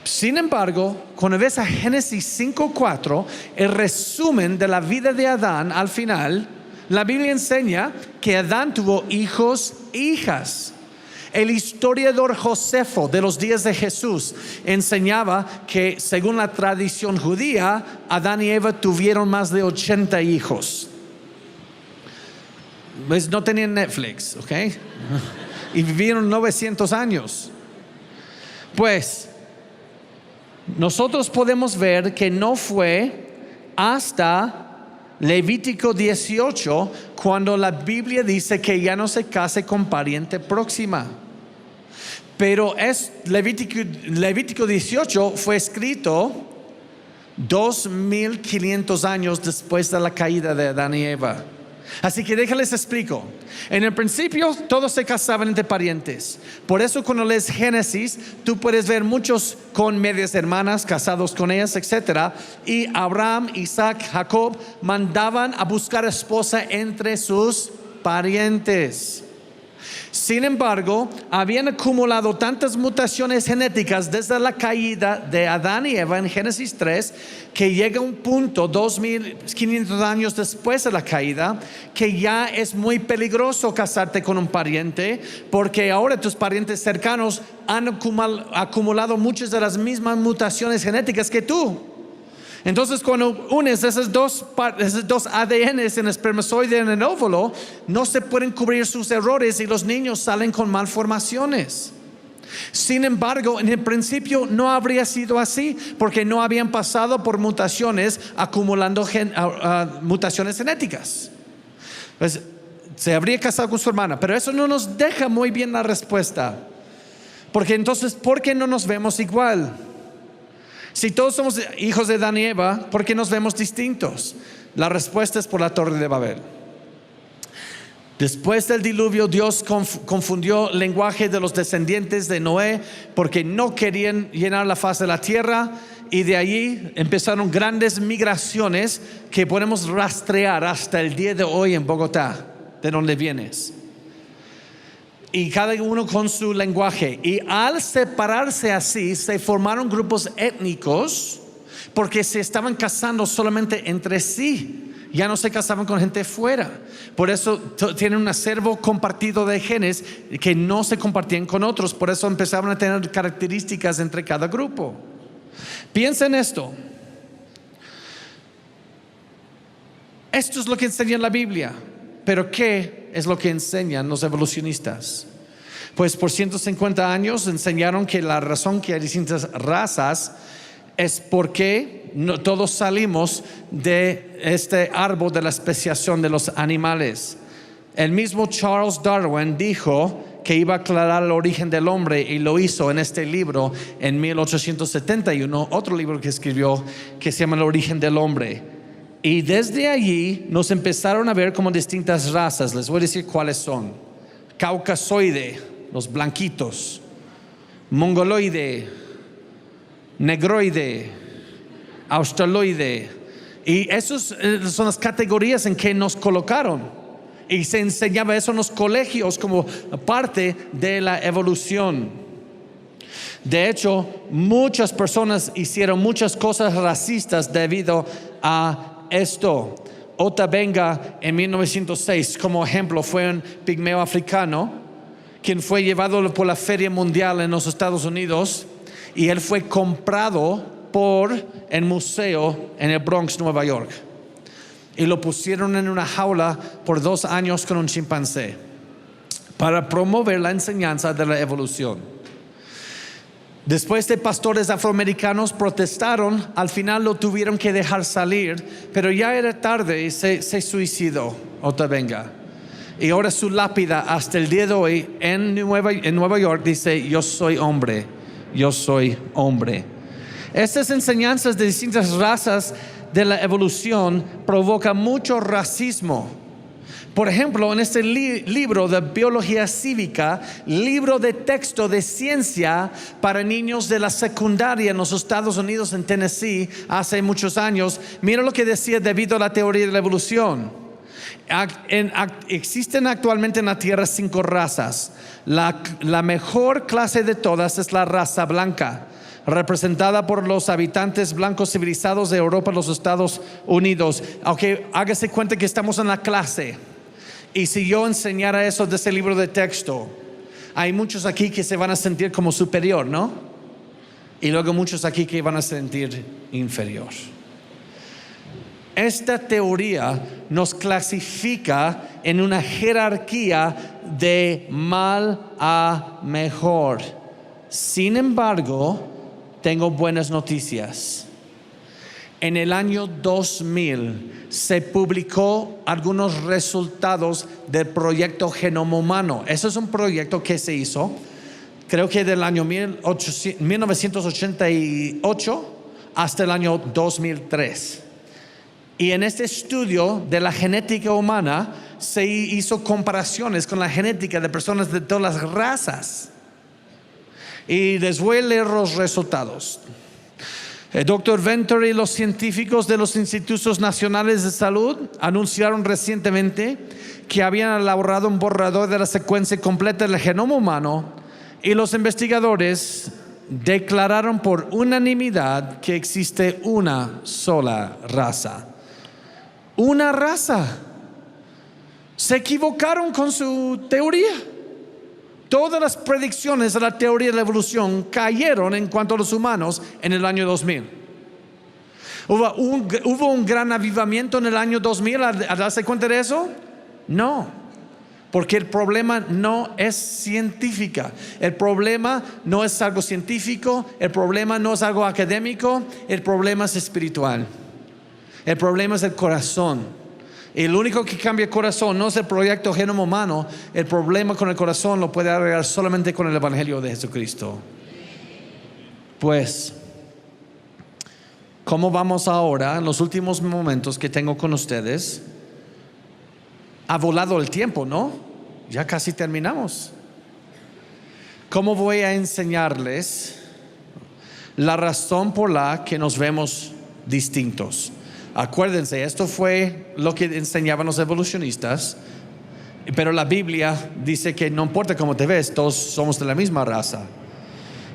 Sin embargo, cuando ves a Génesis 5:4, el resumen de la vida de Adán, al final, la Biblia enseña que Adán tuvo hijos e hijas. El historiador Josefo de los días de Jesús enseñaba que, según la tradición judía, Adán y Eva tuvieron más de 80 hijos. Pues no tenían Netflix, ¿ok? Y vivieron 900 años. Pues nosotros podemos ver que no fue hasta Levítico 18 cuando la Biblia dice que ya no se case con pariente próxima. Pero Levítico 18 fue escrito 2500 años después de la caída de Adán y Eva. Así que déjales explico. En el principio todos se casaban entre parientes. Por eso cuando lees Génesis, tú puedes ver muchos con medias hermanas, casados con ellas, etc. Y Abraham, Isaac, Jacob mandaban a buscar esposa entre sus parientes. Sin embargo, habían acumulado tantas mutaciones genéticas desde la caída de Adán y Eva en Génesis 3, que llega un punto 2500 años después de la caída, que ya es muy peligroso casarte con un pariente, porque ahora tus parientes cercanos han acumulado muchas de las mismas mutaciones genéticas que tú. Entonces, cuando unes esos dos ADNs en el espermatozoide y en el óvulo, no se pueden cubrir sus errores y los niños salen con malformaciones. Sin embargo, en el principio no habría sido así, porque no habían pasado por mutaciones acumulando mutaciones genéticas. Pues, se habría casado con su hermana, pero eso no nos deja muy bien la respuesta. Porque entonces, ¿por qué no nos vemos igual? Si todos somos hijos de Adán y Eva, ¿por qué nos vemos distintos? La respuesta es por la Torre de Babel. Después del diluvio, Dios confundió el lenguaje de los descendientes de Noé, porque no querían llenar la faz de la tierra, y de allí empezaron grandes migraciones que podemos rastrear hasta el día de hoy en Bogotá, de donde vienes. Y cada uno con su lenguaje. Y al separarse así, se formaron grupos étnicos porque se estaban casando solamente entre sí. ya no se casaban con gente fuera. Por eso tienen un acervo compartido de genes que no se compartían con otros. Por eso empezaban a tener características entre cada grupo. Piensa en esto. Esto es lo que enseña la Biblia. Pero ¿qué es lo que enseñan los evolucionistas? Pues por 150 años enseñaron que la razón que hay distintas razas es porque todos salimos de este árbol de la especiación de los animales. El mismo Charles Darwin dijo que iba a aclarar el origen del hombre y lo hizo en este libro en 1871, otro libro que escribió que se llama El origen del hombre. Y desde allí nos empezaron a ver como distintas razas. Les voy a decir cuáles son: caucasoide, los blanquitos; mongoloide, negroide, australoide. Y esas son las categorías en que nos colocaron. Y se enseñaba eso en los colegios como parte de la evolución. De hecho, muchas personas hicieron muchas cosas racistas debido a esto. Ota Benga en 1906, como ejemplo, fue un pigmeo africano quien fue llevado por la Feria Mundial en los Estados Unidos, y él fue comprado por el museo en el Bronx, Nueva York, y lo pusieron en una jaula por 2 años con un chimpancé para promover la enseñanza de la evolución. Después de pastores afroamericanos protestaron, al final lo tuvieron que dejar salir, pero ya era tarde y se suicidó Ota Benga. Y ahora su lápida hasta el día de hoy en Nueva York dice: yo soy hombre, yo soy hombre. Estas enseñanzas de distintas razas de la evolución provocan mucho racismo. Por ejemplo, en este libro de biología cívica, libro de texto de ciencia para niños de la secundaria en los Estados Unidos, en Tennessee, hace muchos años, mira lo que decía debido a la teoría de la evolución. Existen actualmente en la Tierra 5 razas. La mejor clase de todas es la raza blanca, representada por los habitantes blancos civilizados de Europa y los Estados Unidos. Aunque hágase cuenta que estamos en la clase. Y si yo enseñara eso de ese libro de texto, hay muchos aquí que se van a sentir como superior, ¿no? Y luego muchos aquí que van a sentir inferior. Esta teoría nos clasifica en una jerarquía de mal a mejor. Sin embargo, tengo buenas noticias. En el año 2000 se publicó algunos resultados del proyecto Genoma Humano. Ese es un proyecto que se hizo, creo que del año 1988 hasta el año 2003. Y en este estudio de la genética humana se hizo comparaciones con la genética de personas de todas las razas. Y les voy a leer los resultados. El Dr. Venter y los científicos de los Institutos Nacionales de Salud anunciaron recientemente que habían elaborado un borrador de la secuencia completa del genoma humano, y los investigadores declararon por unanimidad que existe una sola raza. Una raza. Se equivocaron con su teoría. Todas las predicciones de la teoría de la evolución cayeron en cuanto a los humanos en el año 2000. ¿Hubo un gran avivamiento en el año 2000 al darse cuenta de eso? No, porque el problema no es científica. El problema no es algo científico, el problema no es algo académico, el problema es espiritual. El problema es el corazón. El único que cambia el corazón no es el proyecto Genoma Humano. El problema con el corazón lo puede arreglar solamente con el Evangelio de Jesucristo. Pues, ¿cómo vamos ahora en los últimos momentos que tengo con ustedes? Ha volado el tiempo, ¿no? Ya casi terminamos. ¿Cómo voy a enseñarles la razón por la que nos vemos distintos? Acuérdense, esto fue lo que enseñaban los evolucionistas, pero la Biblia dice que no importa cómo te ves, todos somos de la misma raza.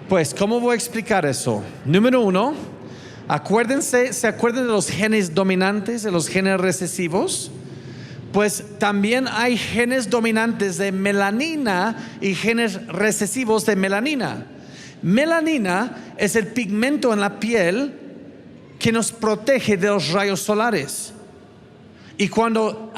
Pues, ¿cómo voy a explicar eso? Número 1, Acuérdense, ¿se acuerdan de los genes dominantes, de los genes recesivos? Pues también hay genes dominantes de melanina y genes recesivos de melanina. Melanina es el pigmento en la piel que nos protege de los rayos solares. Y cuando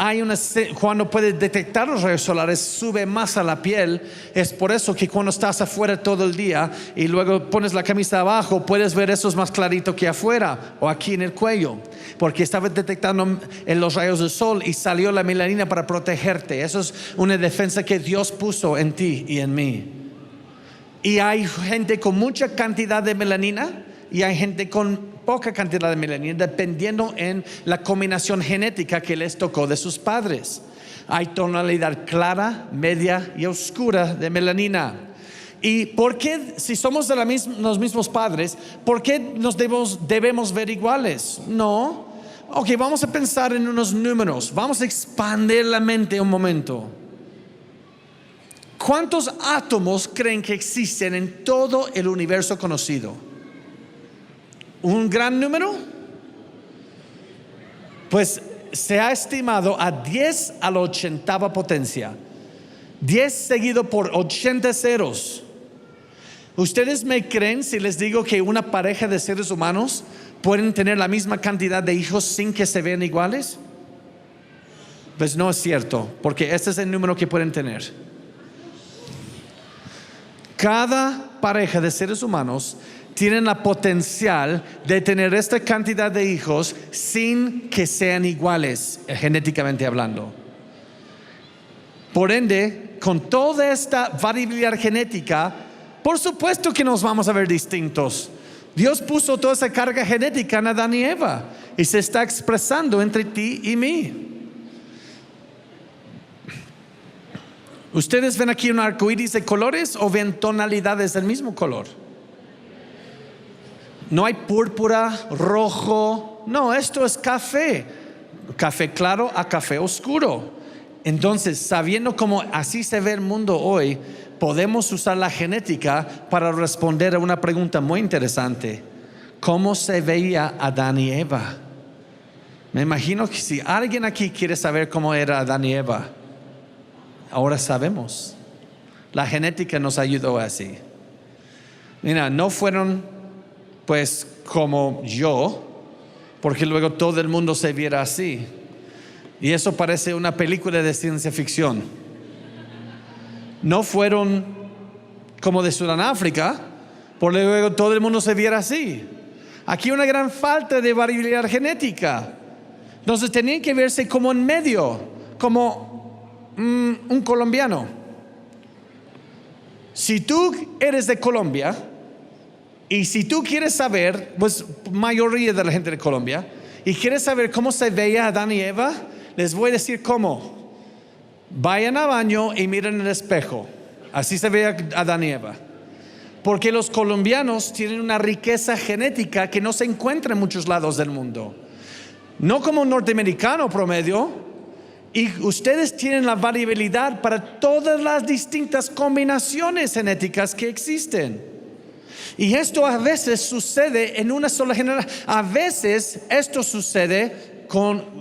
puedes detectar los rayos solares, sube más a la piel. Es por eso que cuando estás afuera todo el día y luego pones la camisa abajo, puedes ver eso es más clarito que afuera o aquí en el cuello, porque estabas detectando en los rayos del sol y salió la melanina para protegerte. Eso es una defensa que Dios puso en ti y en mí. Y hay gente con mucha cantidad de melanina y hay gente con poca cantidad de melanina, dependiendo en la combinación genética que les tocó de sus padres. Hay tonalidad clara, media y oscura de melanina. ¿Y por qué, si somos de los mismos padres, por qué nos debemos ver iguales? No. Ok, vamos a pensar en unos números. Vamos a expandir la mente un momento. ¿Cuántos átomos creen que existen en todo el universo conocido? ¿Un gran número? Pues se ha estimado a 10 a la 80ª potencia. 10 seguido por 80 ceros. ¿Ustedes me creen si les digo que una pareja de seres humanos pueden tener la misma cantidad de hijos sin que se vean iguales? Pues no es cierto, porque este es el número que pueden tener. Cada pareja de seres humanos tienen la potencial de tener esta cantidad de hijos sin que sean iguales, genéticamente hablando. Por ende, con toda esta variabilidad genética, por supuesto que nos vamos a ver distintos. Dios puso toda esa carga genética en Adán y Eva y se está expresando entre ti y mí. ¿Ustedes ven aquí un arco iris de colores o ven tonalidades del mismo color? No hay púrpura, rojo. No, esto es café. Café claro a café oscuro. Entonces, sabiendo cómo así se ve el mundo hoy, podemos usar la genética para responder a una pregunta muy interesante. ¿Cómo se veía Adán y Eva? Me imagino que si alguien aquí quiere saber cómo era Adán y Eva, ahora sabemos. La genética nos ayudó así. Mira, no fueron pues como yo, porque luego todo el mundo se viera así. Y eso parece una película de ciencia ficción. No fueron como de Sudáfrica, porque luego todo el mundo se viera así. Aquí una gran falta de variabilidad genética. Entonces tenían que verse como en medio, como un colombiano. Si tú eres de Colombia, y si tú quieres saber, pues mayoría de la gente de Colombia, y quieres saber cómo se veía Adán y Eva, les voy a decir cómo. Vayan al baño y miren el espejo. Así se veía Adán y Eva. Porque los colombianos tienen una riqueza genética que no se encuentra en muchos lados del mundo. No como un norteamericano promedio. Y ustedes tienen la variabilidad para todas las distintas combinaciones genéticas que existen. Y esto a veces sucede en una sola generación. A veces esto sucede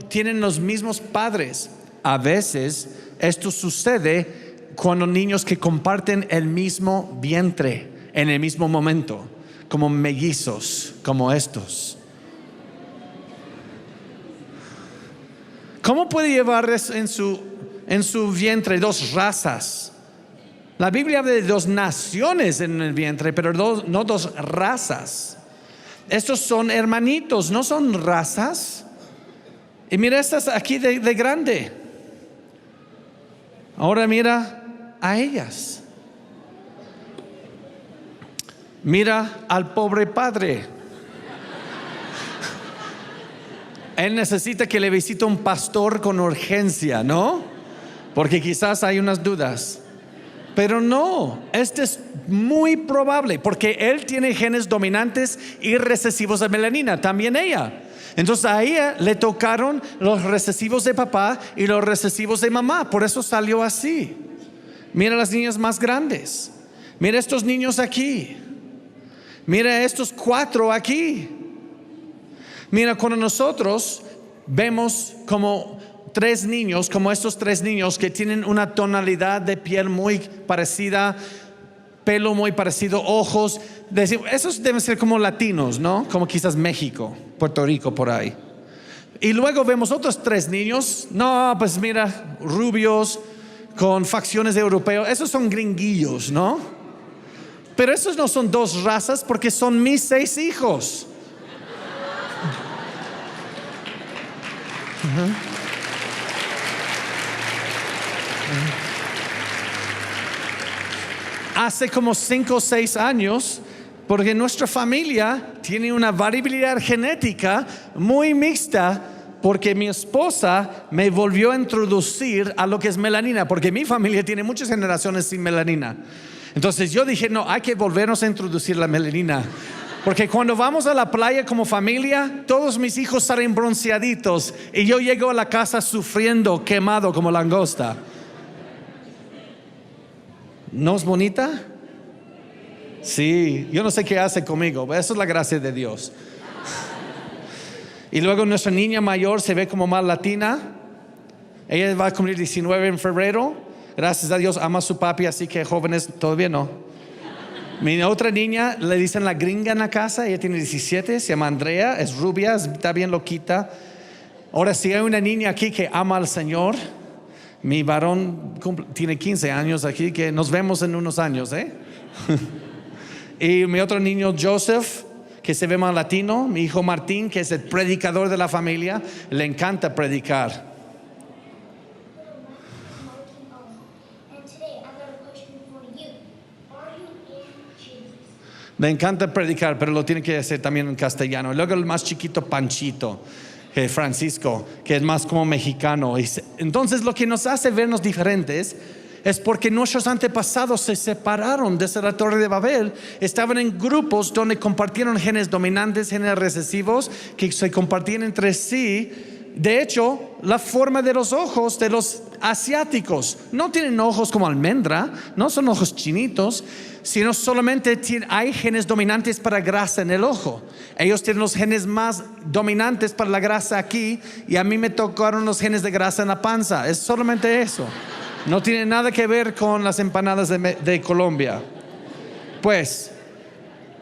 tienen los mismos padres. A veces esto sucede cuando niños que comparten el mismo vientre en el mismo momento, como mellizos, como estos. ¿Cómo puede llevar en su vientre dos razas? La Biblia habla de dos naciones en el vientre, pero no dos razas. Estos son hermanitos, no son razas. Y mira estas aquí de grande. Ahora mira a ellas. Mira al pobre padre. Él necesita que le visite un pastor con urgencia, ¿no? Porque quizás hay unas dudas. Pero no, este es muy probable porque él tiene genes dominantes y recesivos de melanina, también ella. Entonces a ella le tocaron los recesivos de papá y los recesivos de mamá, por eso salió así. Mira las niñas más grandes, mira estos niños aquí, mira estos 4 aquí. Mira, cuando nosotros vemos como tres niños, como estos tres niños que tienen una tonalidad de piel muy parecida, pelo muy parecido, ojos, decimos, esos deben ser como latinos, ¿no? Como quizás México, Puerto Rico, por ahí. Y luego vemos otros tres niños, no, pues mira, rubios, con facciones europeos, esos son gringuillos, ¿no? Pero esos no son dos razas porque son mis 6 hijos. Hace como 5 o 6 años, porque nuestra familia tiene una variabilidad genética muy mixta, porque mi esposa me volvió a introducir a lo que es melanina, porque mi familia tiene muchas generaciones sin melanina. Entonces yo dije, no, hay que volvernos a introducir la melanina, porque cuando vamos a la playa como familia, todos mis hijos salen bronceaditos y yo llego a la casa sufriendo, quemado como langosta. ¿No es bonita? Sí, yo no sé qué hace conmigo, eso es la gracia de Dios. Y luego nuestra niña mayor se ve como más latina. Ella va a cumplir 19 en febrero. Gracias a Dios ama a su papi, así que jóvenes todavía no. Mi otra niña le dicen la gringa en la casa, ella tiene 17, se llama Andrea, es rubia, está bien loquita. Ahora si hay una niña aquí que ama al Señor, mi varón tiene 15 años aquí, que nos vemos en unos años, Y mi otro niño Joseph, que se ve más latino. Mi hijo Martín, que es el predicador de la familia, le encanta predicar. Le encanta predicar, pero lo tiene que hacer también en castellano. Y luego el más chiquito, Panchito, que es Francisco, que es más como mexicano. Entonces lo que nos hace vernos diferentes es porque nuestros antepasados se separaron desde la Torre de Babel. Estaban en grupos donde compartieron genes dominantes, genes recesivos, que se compartían entre sí. De hecho, la forma de los ojos de los asiáticos no tienen ojos como almendra, no son ojos chinitos, sino solamente hay genes dominantes para grasa en el ojo. Ellos tienen los genes más dominantes para la grasa aquí, y a mí me tocaron los genes de grasa en la panza. Es solamente eso. No tiene nada que ver con las empanadas de Colombia. Pues,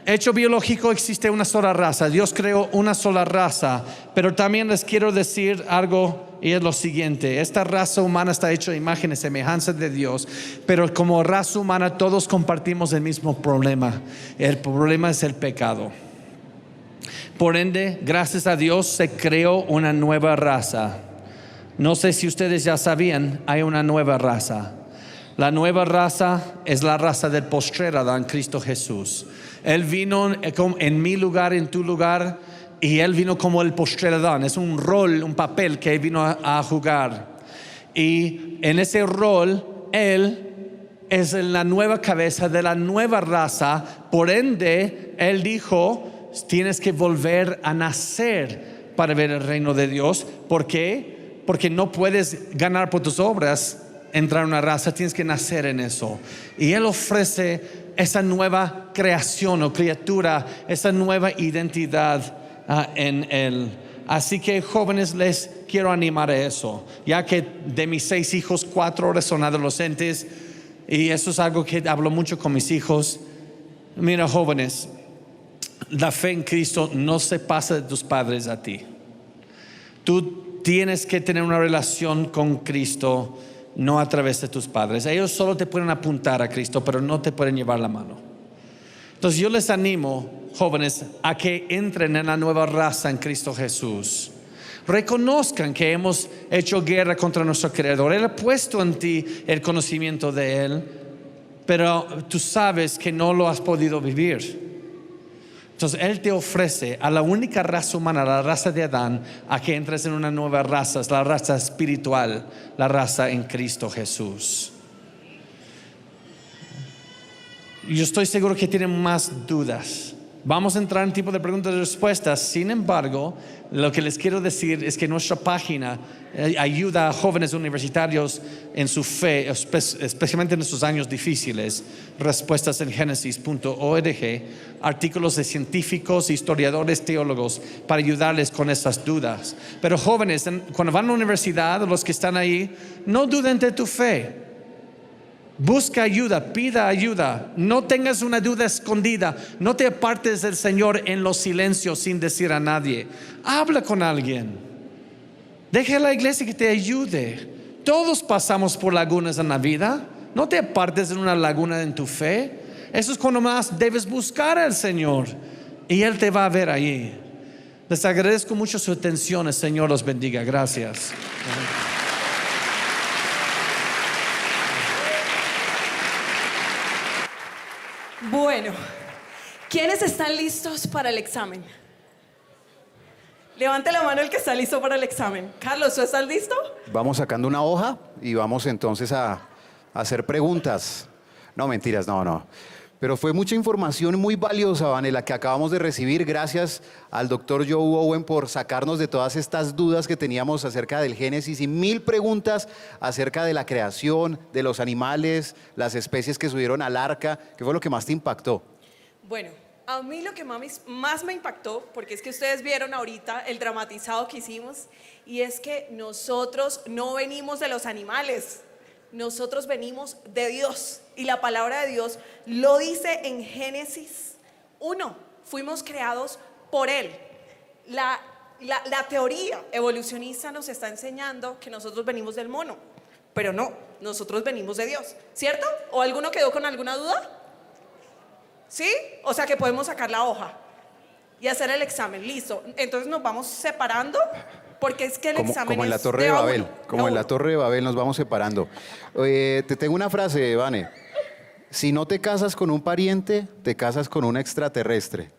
hecho biológico, existe una sola raza. Dios creó una sola raza. Pero también les quiero decir algo, y es lo siguiente: esta raza humana está hecha de imagen y semejanza de Dios, pero como raza humana todos compartimos el mismo problema. El problema es el pecado. Por ende, gracias a Dios se creó una nueva raza. No sé si ustedes ya sabían, hay una nueva raza. La nueva raza es la raza del postrer Adán, Cristo Jesús. Él vino en mi lugar, en tu lugar, y Él vino como el postrer Adán. Es un rol, un papel que Él vino a jugar. Y en ese rol, Él es la nueva cabeza de la nueva raza. Por ende, Él dijo, tienes que volver a nacer para ver el reino de Dios. ¿Por qué? Porque no puedes ganar por tus obras entrar a una raza, tienes que nacer en eso. Y Él ofrece esa nueva creación o criatura, esa nueva identidad en Él. Así que jóvenes, les quiero animar a eso, ya que de mis 6 hijos 4 ahora son adolescentes, y eso es algo que hablo mucho con mis hijos. Mira, jóvenes, la fe en Cristo no se pasa de tus padres a ti. Tú tienes que tener una relación con Cristo, no a través de tus padres. Ellos solo te pueden apuntar a Cristo, pero no te pueden llevar la mano. Entonces yo les animo, jóvenes, a que entren en la nueva raza en Cristo Jesús. Reconozcan que hemos hecho guerra contra nuestro Creador. Él ha puesto en ti el conocimiento de Él, pero tú sabes que no lo has podido vivir. Entonces Él te ofrece a la única raza humana, la raza de Adán, a que entres en una nueva raza. Es la raza espiritual, la raza en Cristo Jesús. Yo estoy seguro que tienen más dudas, Vamos a entrar en tipo de preguntas y respuestas. Sin embargo, lo que les quiero decir es que nuestra página ayuda a jóvenes universitarios en su fe, especialmente en estos años difíciles. Respuestas en Génesis.org, artículos de científicos, historiadores, teólogos, para ayudarles con esas dudas. Pero jóvenes, cuando van a la universidad, los que están ahí, no duden de tu fe. Busca ayuda, pida ayuda. No tengas una duda escondida. No te apartes del Señor en los silencios sin decir a nadie. Habla con alguien. Deja a la iglesia que te ayude. Todos pasamos por lagunas en la vida. No te apartes en una laguna en tu fe. Eso es cuando más debes buscar al Señor y Él te va a ver ahí. Les agradezco mucho su atención. El Señor los bendiga. Gracias. Bueno, ¿quiénes están listos para el examen? Levante la mano el que está listo para el examen. Carlos, ¿tú estás listo? Vamos sacando una hoja y vamos entonces a hacer preguntas. No, mentiras, no. Pero fue mucha información muy valiosa, Vanela, que acabamos de recibir. Gracias al doctor Joe Owen por sacarnos de todas estas dudas que teníamos acerca del Génesis y 1000 preguntas acerca de la creación, de los animales, las especies que subieron al arca. ¿Qué fue lo que más te impactó? Bueno, a mí lo que más me impactó, porque es que ustedes vieron ahorita el dramatizado que hicimos, y es que nosotros no venimos de los animales. Nosotros venimos de Dios y la palabra de Dios lo dice en Génesis 1. Fuimos creados por Él. La teoría evolucionista nos está enseñando que nosotros venimos del mono, pero no, nosotros venimos de Dios, ¿cierto? ¿O alguno quedó con alguna duda? ¿Sí? O sea que podemos sacar la hoja y hacer el examen, listo. Entonces nos vamos separando. Porque es que el examen como en la es Torre de Babel, como en la Torre de Babel nos vamos separando. Te tengo una frase, Vane. Si no te casas con un pariente, te casas con un extraterrestre.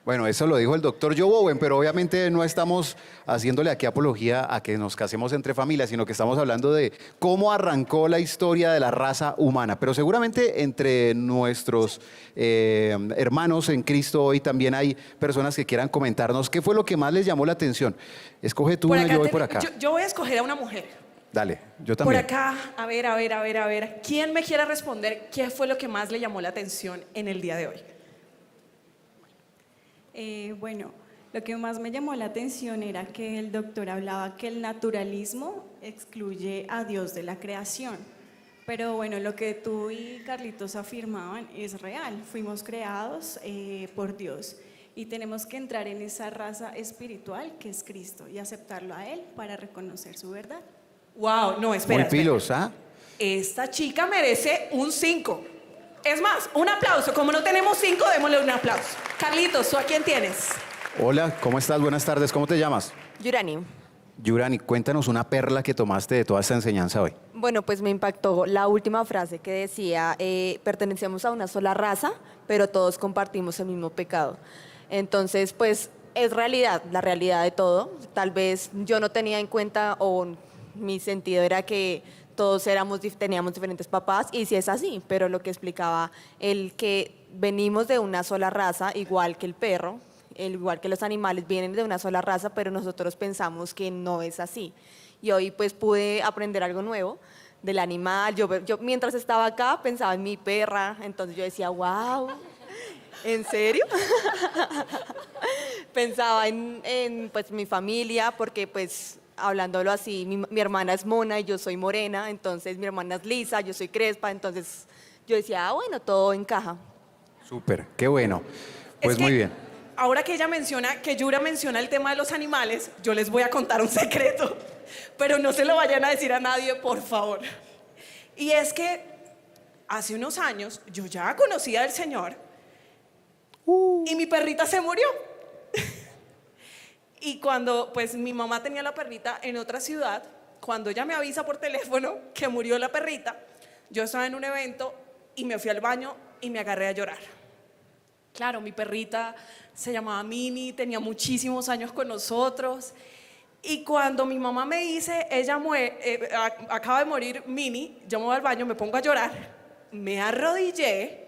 Bueno, eso lo dijo el doctor Joe Owen, pero obviamente no estamos haciéndole aquí apología a que nos casemos entre familias, sino que estamos hablando de cómo arrancó la historia de la raza humana. Pero seguramente entre nuestros hermanos en Cristo hoy también hay personas que quieran comentarnos qué fue lo que más les llamó la atención. Escoge tú una, yo voy por acá. Yo voy a escoger a una mujer. Dale, yo también. Por acá, a ver. ¿Quién me quiere responder qué fue lo que más le llamó la atención en el día de hoy? Bueno, lo que más me llamó la atención era que el doctor hablaba que el naturalismo excluye a Dios de la creación. Pero bueno, lo que tú y Carlitos afirmaban es real. Fuimos creados por Dios y tenemos que entrar en esa raza espiritual que es Cristo y aceptarlo a Él para reconocer su verdad. Wow, no, espera. Muy pilos, ¿ah? Esta chica merece un 5. Es más, un aplauso. Como no tenemos 5, démosle un aplauso. Carlitos, ¿tú a quién tienes? Hola, ¿cómo estás? Buenas tardes, ¿cómo te llamas? Yurani. Yurani, cuéntanos una perla que tomaste de toda esta enseñanza hoy. Bueno, pues me impactó la última frase que decía, pertenecemos a una sola raza, pero todos compartimos el mismo pecado. Entonces, pues es realidad, la realidad de todo. Tal vez yo no tenía en cuenta, o mi sentido era que todos teníamos diferentes papás, y sí es así, pero lo que explicaba, el que venimos de una sola raza, igual que el perro, igual que los animales, vienen de una sola raza, pero nosotros pensamos que no es así. Y hoy pues pude aprender algo nuevo del animal. Yo mientras estaba acá pensaba en mi perra, entonces yo decía, wow, ¿en serio? Pensaba en pues mi familia, porque pues hablándolo así, mi hermana es mona y yo soy morena, entonces mi hermana es lisa, yo soy crespa, entonces yo decía, bueno, todo encaja. Súper, qué bueno. Pues Es que, muy bien. Ahora que Yura menciona el tema de los animales, yo les voy a contar un secreto, pero no se lo vayan a decir a nadie, por favor. Y es que hace unos años yo ya conocía al Señor y mi perrita se murió. Y cuando pues mi mamá tenía la perrita en otra ciudad, cuando ella me avisa por teléfono que murió la perrita, yo estaba en un evento y me fui al baño y me agarré a llorar. Claro, mi perrita se llamaba Mini, tenía muchísimos años con nosotros. Y cuando mi mamá me dice, acaba de morir Mini, yo me voy al baño, me pongo a llorar, me arrodillé,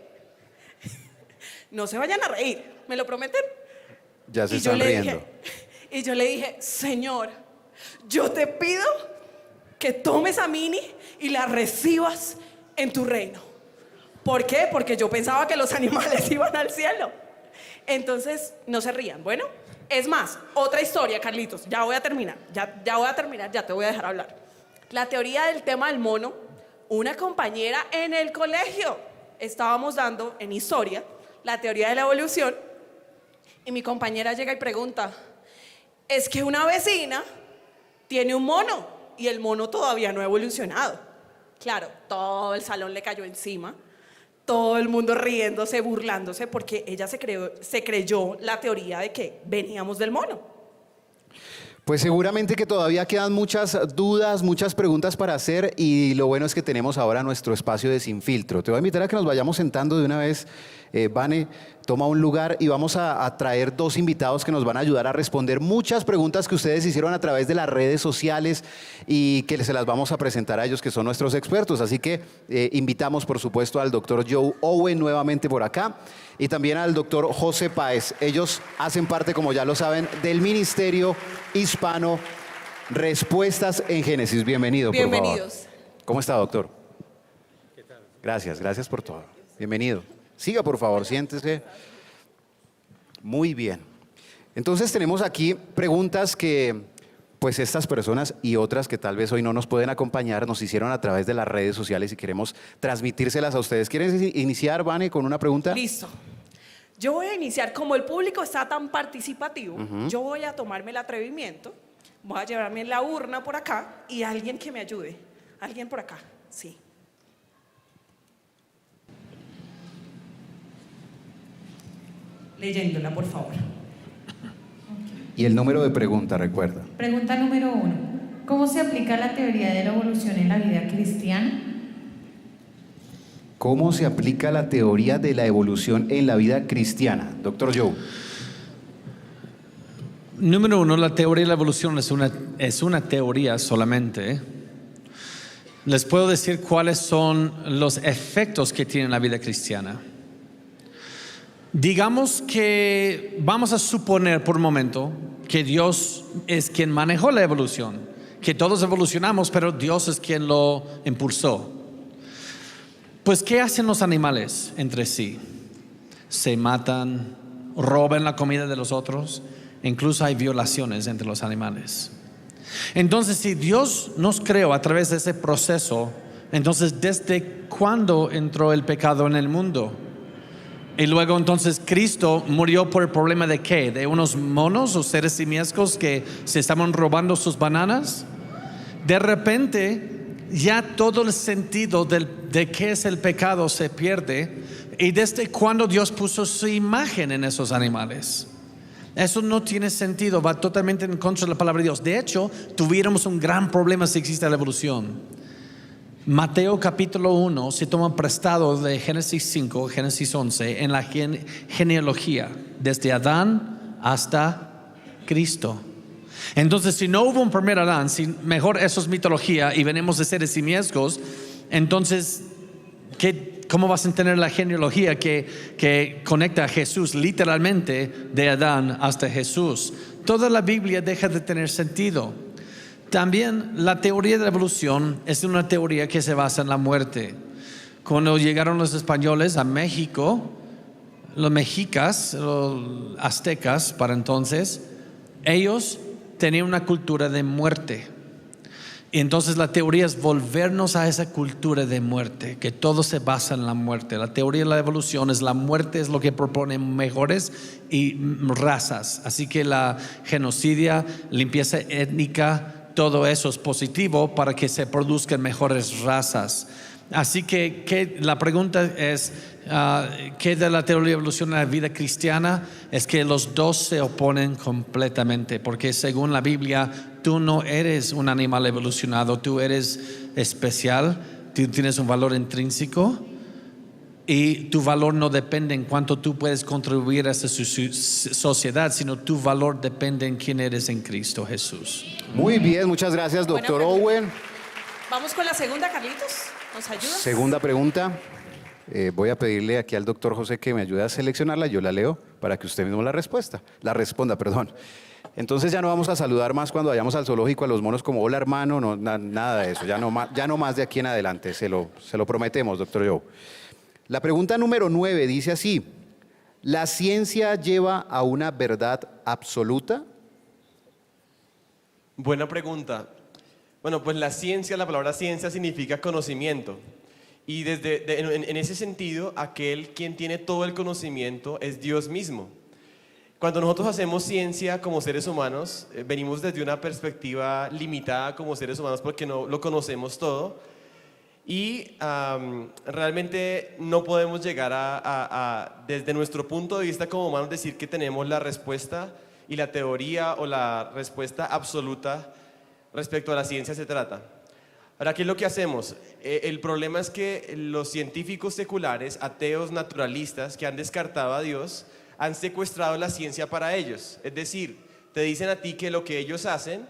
no se vayan a reír, ¿me lo prometen? Ya se Y yo están le riendo. dije, y yo le dije, Señor, yo te pido que tomes a Mini y la recibas en tu reino. ¿Por qué? Porque yo pensaba que los animales iban al cielo. Entonces, no se rían. Bueno, es más, otra historia, Carlitos. Ya voy a terminar. Ya voy a terminar, ya te voy a dejar hablar. La teoría del tema del mono, una compañera en el colegio estábamos dando en historia la teoría de la evolución y mi compañera llega y pregunta, es que una vecina tiene un mono y el mono todavía no ha evolucionado. Claro, todo el salón le cayó encima. Todo el mundo riéndose, burlándose, porque ella se creyó la teoría de que veníamos del mono. Pues seguramente que todavía quedan muchas dudas, muchas preguntas para hacer y lo bueno es que tenemos ahora nuestro espacio de Sin Filtro. Te voy a invitar a que nos vayamos sentando de una vez. Vane, toma un lugar y vamos a traer dos invitados que nos van a ayudar a responder muchas preguntas que ustedes hicieron a través de las redes sociales y que se las vamos a presentar a ellos que son nuestros expertos. Así que invitamos por supuesto al doctor Joe Owen nuevamente por acá y también al doctor José Páez. Ellos hacen parte, como ya lo saben, del Ministerio Hispano Respuestas en Génesis. Bienvenido, por favor. Bienvenidos. ¿Cómo está, doctor? Gracias por todo. Bienvenido. Siga, por favor, siéntese. Muy bien. Entonces tenemos aquí preguntas que, pues estas personas y otras que tal vez hoy no nos pueden acompañar, nos hicieron a través de las redes sociales y queremos transmitírselas a ustedes. ¿Quieren iniciar, Vane, con una pregunta? Listo. Yo voy a iniciar, como el público está tan participativo, yo voy a tomarme el atrevimiento, voy a llevarme la urna por acá y alguien que me ayude. Alguien por acá, sí. Leyéndola, por favor. Y el número de pregunta, recuerda. Pregunta número 1. ¿Cómo se aplica la teoría de la evolución en la vida cristiana? ¿Cómo se aplica la teoría de la evolución en la vida cristiana? Doctor Joe. Número 1, la teoría de la evolución es una teoría solamente. Les puedo decir cuáles son los efectos que tiene la vida cristiana. Digamos que vamos a suponer por un momento que Dios es quien manejó la evolución, que todos evolucionamos, pero Dios es quien lo impulsó. Pues, ¿qué hacen los animales entre sí? Se matan, roban la comida de los otros, incluso hay violaciones entre los animales. Entonces, si Dios nos creó a través de ese proceso, entonces, ¿desde cuándo entró el pecado en el mundo? Y luego entonces Cristo murió por el problema de ¿qué? ¿De unos monos o seres simiescos que se estaban robando sus bananas? De repente ya todo el sentido de qué es el pecado se pierde. ¿Y desde cuándo Dios puso su imagen en esos animales? Eso no tiene sentido, va totalmente en contra de la palabra de Dios. De hecho, tuviéramos un gran problema si existe la evolución. Mateo capítulo 1 se toma prestado de Génesis 5, Génesis 11 en la genealogía, desde Adán hasta Cristo. Entonces, si no hubo un primer Adán, si mejor eso es mitología y venimos de seres simiescos, entonces, ¿cómo vas a entender la genealogía que conecta a Jesús literalmente de Adán hasta Jesús? Toda la Biblia deja de tener sentido. También la teoría de la evolución es una teoría que se basa en la muerte. Cuando llegaron los españoles a México, los mexicas, los aztecas para entonces, ellos tenían una cultura de muerte. Y entonces la teoría es volvernos a esa cultura de muerte, que todo se basa en la muerte. La teoría de la evolución es la muerte, es lo que propone mejores y razas. Así que la genocidia, limpieza étnica, todo eso es positivo para que se produzcan mejores razas. Así que la pregunta es, ¿qué de la teoría de evolución en la vida cristiana? Es que los dos se oponen completamente, porque según la Biblia, tú no eres un animal evolucionado, tú eres especial, tú tienes un valor intrínseco y tu valor no depende en cuánto tú puedes contribuir a esa sociedad, sino tu valor depende en quién eres en Cristo Jesús. Muy bien, muchas gracias, doctor Buena pregunta. Owen. Vamos con la segunda, Carlitos. ¿Nos ayudas? Segunda pregunta. Voy a pedirle aquí al doctor José que me ayude a seleccionarla, yo la leo para que usted mismo la responda, perdón. Entonces ya no vamos a saludar más cuando vayamos al zoológico a los monos como hola hermano, no, nada de eso, ya no más de aquí en adelante, se lo prometemos, doctor Joe. La pregunta número 9 dice así: ¿la ciencia lleva a una verdad absoluta? Buena pregunta. Bueno, pues la palabra ciencia significa conocimiento. Y en ese sentido, aquel quien tiene todo el conocimiento es Dios mismo. Cuando nosotros hacemos ciencia como seres humanos, venimos desde una perspectiva limitada como seres humanos porque no lo conocemos todo. Y realmente no podemos llegar desde nuestro punto de vista como humanos, decir que tenemos la respuesta y la teoría o la respuesta absoluta respecto a la ciencia se trata. Ahora, ¿qué es lo que hacemos? El problema es que los científicos seculares, ateos, naturalistas, que han descartado a Dios, han secuestrado la ciencia para ellos. Es decir, te dicen a ti que lo que ellos hacen,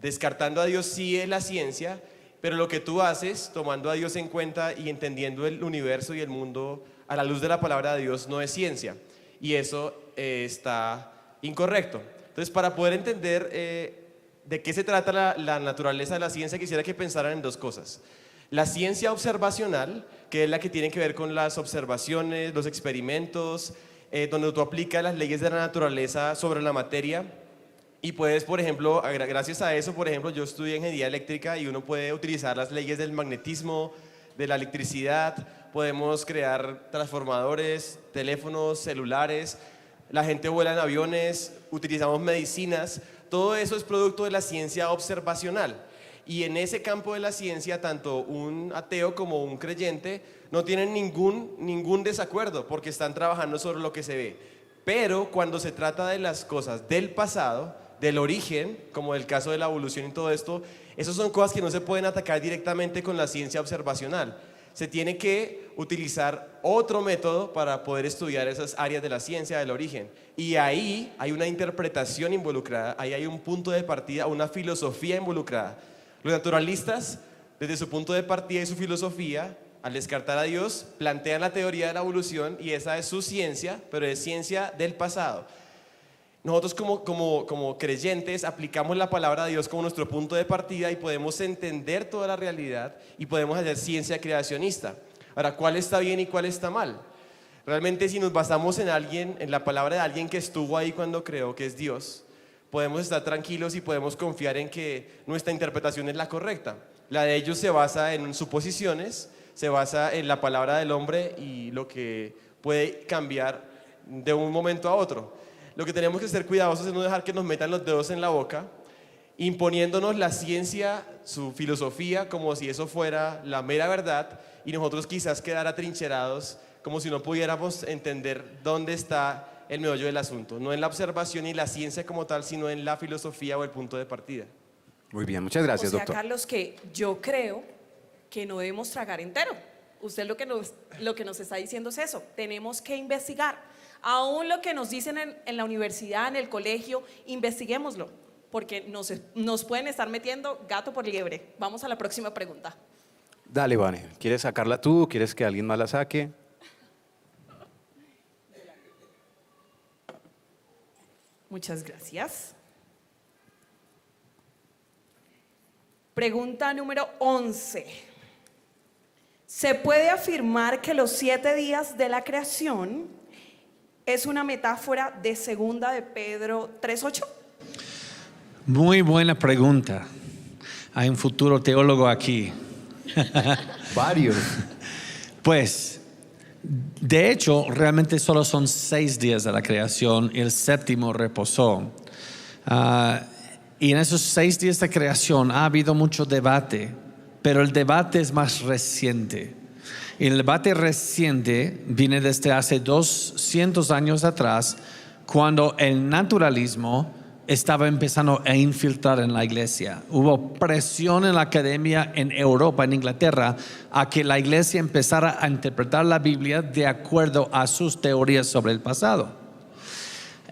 descartando a Dios, sí es la ciencia, pero lo que tú haces, tomando a Dios en cuenta y entendiendo el universo y el mundo a la luz de la palabra de Dios, no es ciencia. Y eso está incorrecto. Entonces, para poder entender de qué se trata la naturaleza de la ciencia, quisiera que pensaran en dos cosas. La ciencia observacional, que es la que tiene que ver con las observaciones, los experimentos, donde tú aplicas las leyes de la naturaleza sobre la materia. Y puedes, por ejemplo, gracias a eso, por ejemplo, yo estudié ingeniería eléctrica y uno puede utilizar las leyes del magnetismo, de la electricidad, podemos crear transformadores, teléfonos, celulares, la gente vuela en aviones, utilizamos medicinas, todo eso es producto de la ciencia observacional. Y en ese campo de la ciencia, tanto un ateo como un creyente no tienen ningún desacuerdo porque están trabajando sobre lo que se ve. Pero cuando se trata de las cosas del pasado, del origen, como el caso de la evolución y todo esto, esas son cosas que no se pueden atacar directamente con la ciencia observacional. Se tiene que utilizar otro método para poder estudiar esas áreas de la ciencia del origen. Y ahí hay una interpretación involucrada, ahí hay un punto de partida, una filosofía involucrada. Los naturalistas, desde su punto de partida y su filosofía, al descartar a Dios, plantean la teoría de la evolución y esa es su ciencia, pero es ciencia del pasado. Nosotros como creyentes aplicamos la palabra de Dios como nuestro punto de partida y podemos entender toda la realidad y podemos hacer ciencia creacionista. Ahora, ¿cuál está bien y cuál está mal? Realmente, si nos basamos en la palabra de alguien que estuvo ahí cuando creó, que es Dios, podemos estar tranquilos y podemos confiar en que nuestra interpretación es la correcta. La de ellos se basa en suposiciones, se basa en la palabra del hombre y lo que puede cambiar de un momento a otro. Lo que tenemos que ser cuidadosos es no dejar que nos metan los dedos en la boca, imponiéndonos la ciencia, su filosofía, como si eso fuera la mera verdad, y nosotros quizás quedar atrincherados como si no pudiéramos entender dónde está el meollo del asunto, no en la observación y la ciencia como tal, sino en la filosofía o el punto de partida. Muy bien, muchas gracias, o sea, doctor. Carlos, que yo creo que no debemos tragar entero. Usted lo que nos está diciendo es eso, tenemos que investigar. Aún lo que nos dicen en la universidad, en el colegio, investiguémoslo, porque nos pueden estar metiendo gato por liebre. Vamos a la próxima pregunta. Dale, Vane, ¿quieres sacarla tú? ¿Quieres que alguien más la saque? Muchas gracias. Pregunta número 11. ¿Se puede afirmar que los 7 días de la creación es una metáfora de 2 de Pedro 3:8? Muy buena pregunta. Hay un futuro teólogo aquí. Varios. Pues, de hecho, realmente solo son 6 días de la creación y el 7º reposó. Y en esos 6 días de creación ha habido mucho debate, pero el debate es más reciente. Y el debate reciente viene desde hace 200 años atrás, cuando el naturalismo estaba empezando a infiltrar en la iglesia. Hubo presión en la academia en Europa, en Inglaterra, a que la iglesia empezara a interpretar la Biblia de acuerdo a sus teorías sobre el pasado.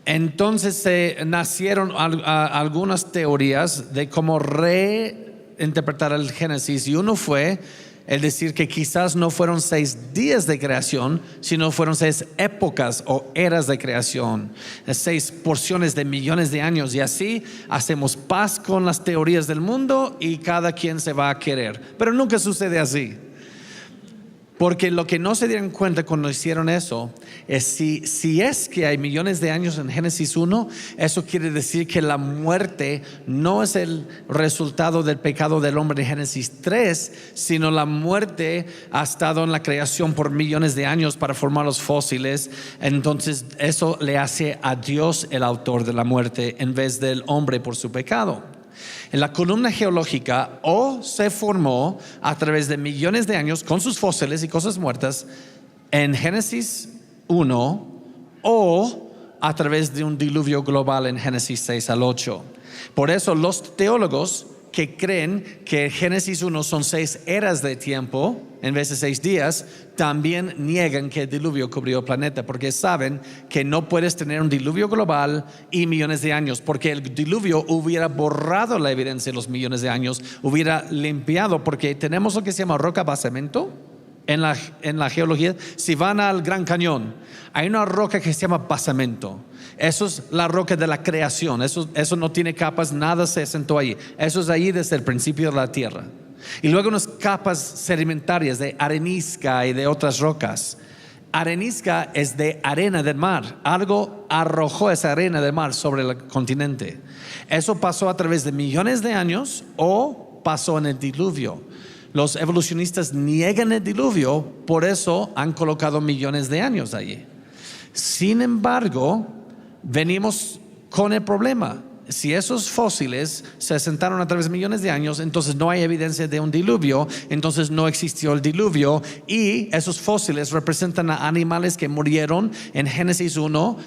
Entonces nacieron algunas teorías de cómo reinterpretar el Génesis, y uno fue Es decir, que quizás no fueron 6 días de creación, sino fueron 6 épocas o eras de creación, 6 porciones de millones de años. Y así hacemos paz con las teorías del mundo y cada quien se va a querer. Pero nunca sucede así. Porque lo que no se dieron cuenta cuando hicieron eso es si es que hay millones de años en Génesis 1, eso quiere decir que la muerte no es el resultado del pecado del hombre en Génesis 3, sino la muerte ha estado en la creación por millones de años para formar los fósiles. Entonces eso le hace a Dios el autor de la muerte en vez del hombre por su pecado. En la columna geológica o se formó a través de millones de años con sus fósiles y cosas muertas en Génesis 1 o a través de un diluvio global en Génesis 6 al 8. Por eso los teólogos que creen que Génesis 1 son 6 eras de tiempo en vez de 6 días, también niegan que el diluvio cubrió el planeta, porque saben que no puedes tener un diluvio global y millones de años, porque el diluvio hubiera borrado la evidencia de los millones de años, hubiera limpiado, porque tenemos lo que se llama roca basamento en la geología. Si van al Gran Cañón, hay una roca que se llama basamento. Eso es la roca de la creación. Eso no tiene capas, nada se sentó ahí. Eso es ahí desde el principio de la tierra. Y luego unas capas sedimentarias de arenisca y de otras rocas. Arenisca es de arena del mar. Algo arrojó esa arena del mar sobre el continente. Eso pasó a través de millones de años o pasó en el diluvio. Los evolucionistas niegan el diluvio, por eso han colocado millones de años allí. Sin embargo, venimos con el problema. Si esos fósiles se asentaron a través de millones de años, entonces no hay evidencia de un diluvio, entonces no existió el diluvio, y esos fósiles representan a animales que murieron en Génesis 1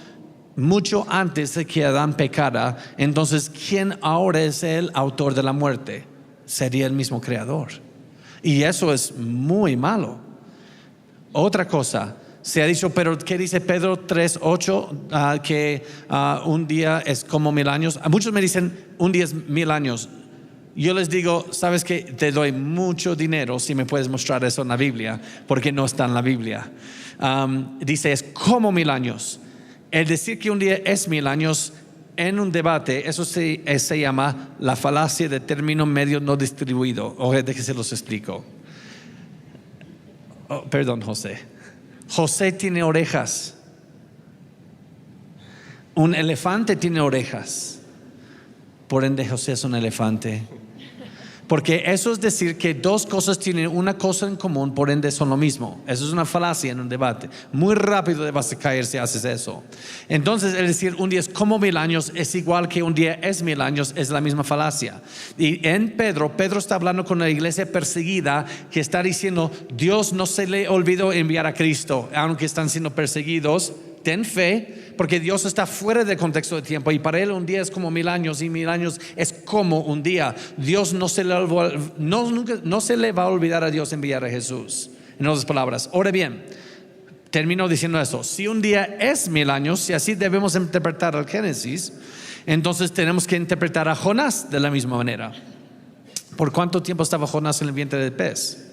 mucho antes de que Adán pecara. Entonces, ¿quién ahora es el autor de la muerte? Sería el mismo creador. Y eso es muy malo. Otra cosa, se ha dicho, pero ¿qué dice Pedro 3:8? Que un día es como 1000 años. Muchos me dicen, un día es 1000 años. Yo les digo, ¿sabes qué? Te doy mucho dinero si me puedes mostrar eso en la Biblia, porque no está en la Biblia. Dice, es como 1000 años. El decir que un día es 1000 años, en un debate, eso se llama la falacia de término medio no distribuido. O de que se los explico. Perdón, José. José tiene orejas. Un elefante tiene orejas. Por ende, José es un elefante. Porque eso es decir que dos cosas tienen una cosa en común, por ende son lo mismo. Eso es una falacia en un debate. Muy rápido vas a caer si haces eso. Entonces, el decir un día es como 1000 años es igual que un día es 1000 años, es la misma falacia. Y en Pedro está hablando con la iglesia perseguida, que está diciendo, Dios no se le olvidó enviar a Cristo, aunque están siendo perseguidos. Ten fe, porque Dios está fuera del contexto de tiempo, y para Él un día es como 1000 años y 1000 años es como un día. Dios no se le va a olvidar a Dios enviar a Jesús. En otras palabras, ahora bien, termino diciendo eso. Si un día es 1000 años, si así debemos interpretar el Génesis, entonces tenemos que interpretar a Jonás de la misma manera. ¿Por cuánto tiempo estaba Jonás en el vientre del pez?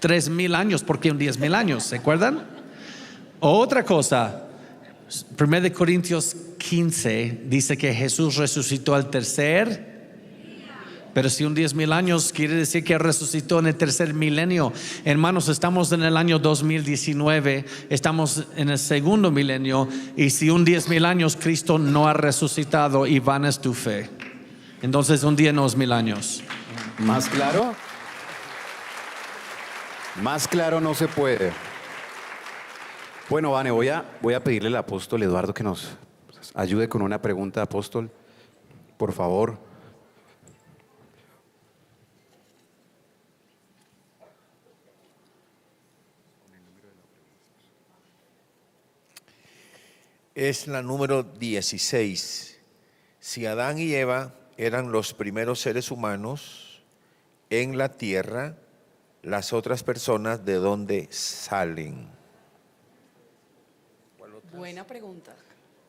3000 años, porque un día es 1000 años, ¿se acuerdan? Otra cosa, 1 Corintios 15 dice que Jesús resucitó al tercer día. Pero si un día es 1000 años, quiere decir que resucitó en el tercer milenio. Hermanos, estamos en el año 2019, estamos en el segundo milenio, y si un día es 1000 años, Cristo no ha resucitado, y vana es tu fe. Entonces un día no es 1000 años. ¿Más claro? Más claro no se puede. Bueno, Vane, voy a pedirle al apóstol Eduardo que nos ayude con una pregunta, apóstol, por favor. Es la número 16. Si Adán y Eva eran los primeros seres humanos en la tierra, las otras personas, ¿de dónde salen? Buena pregunta.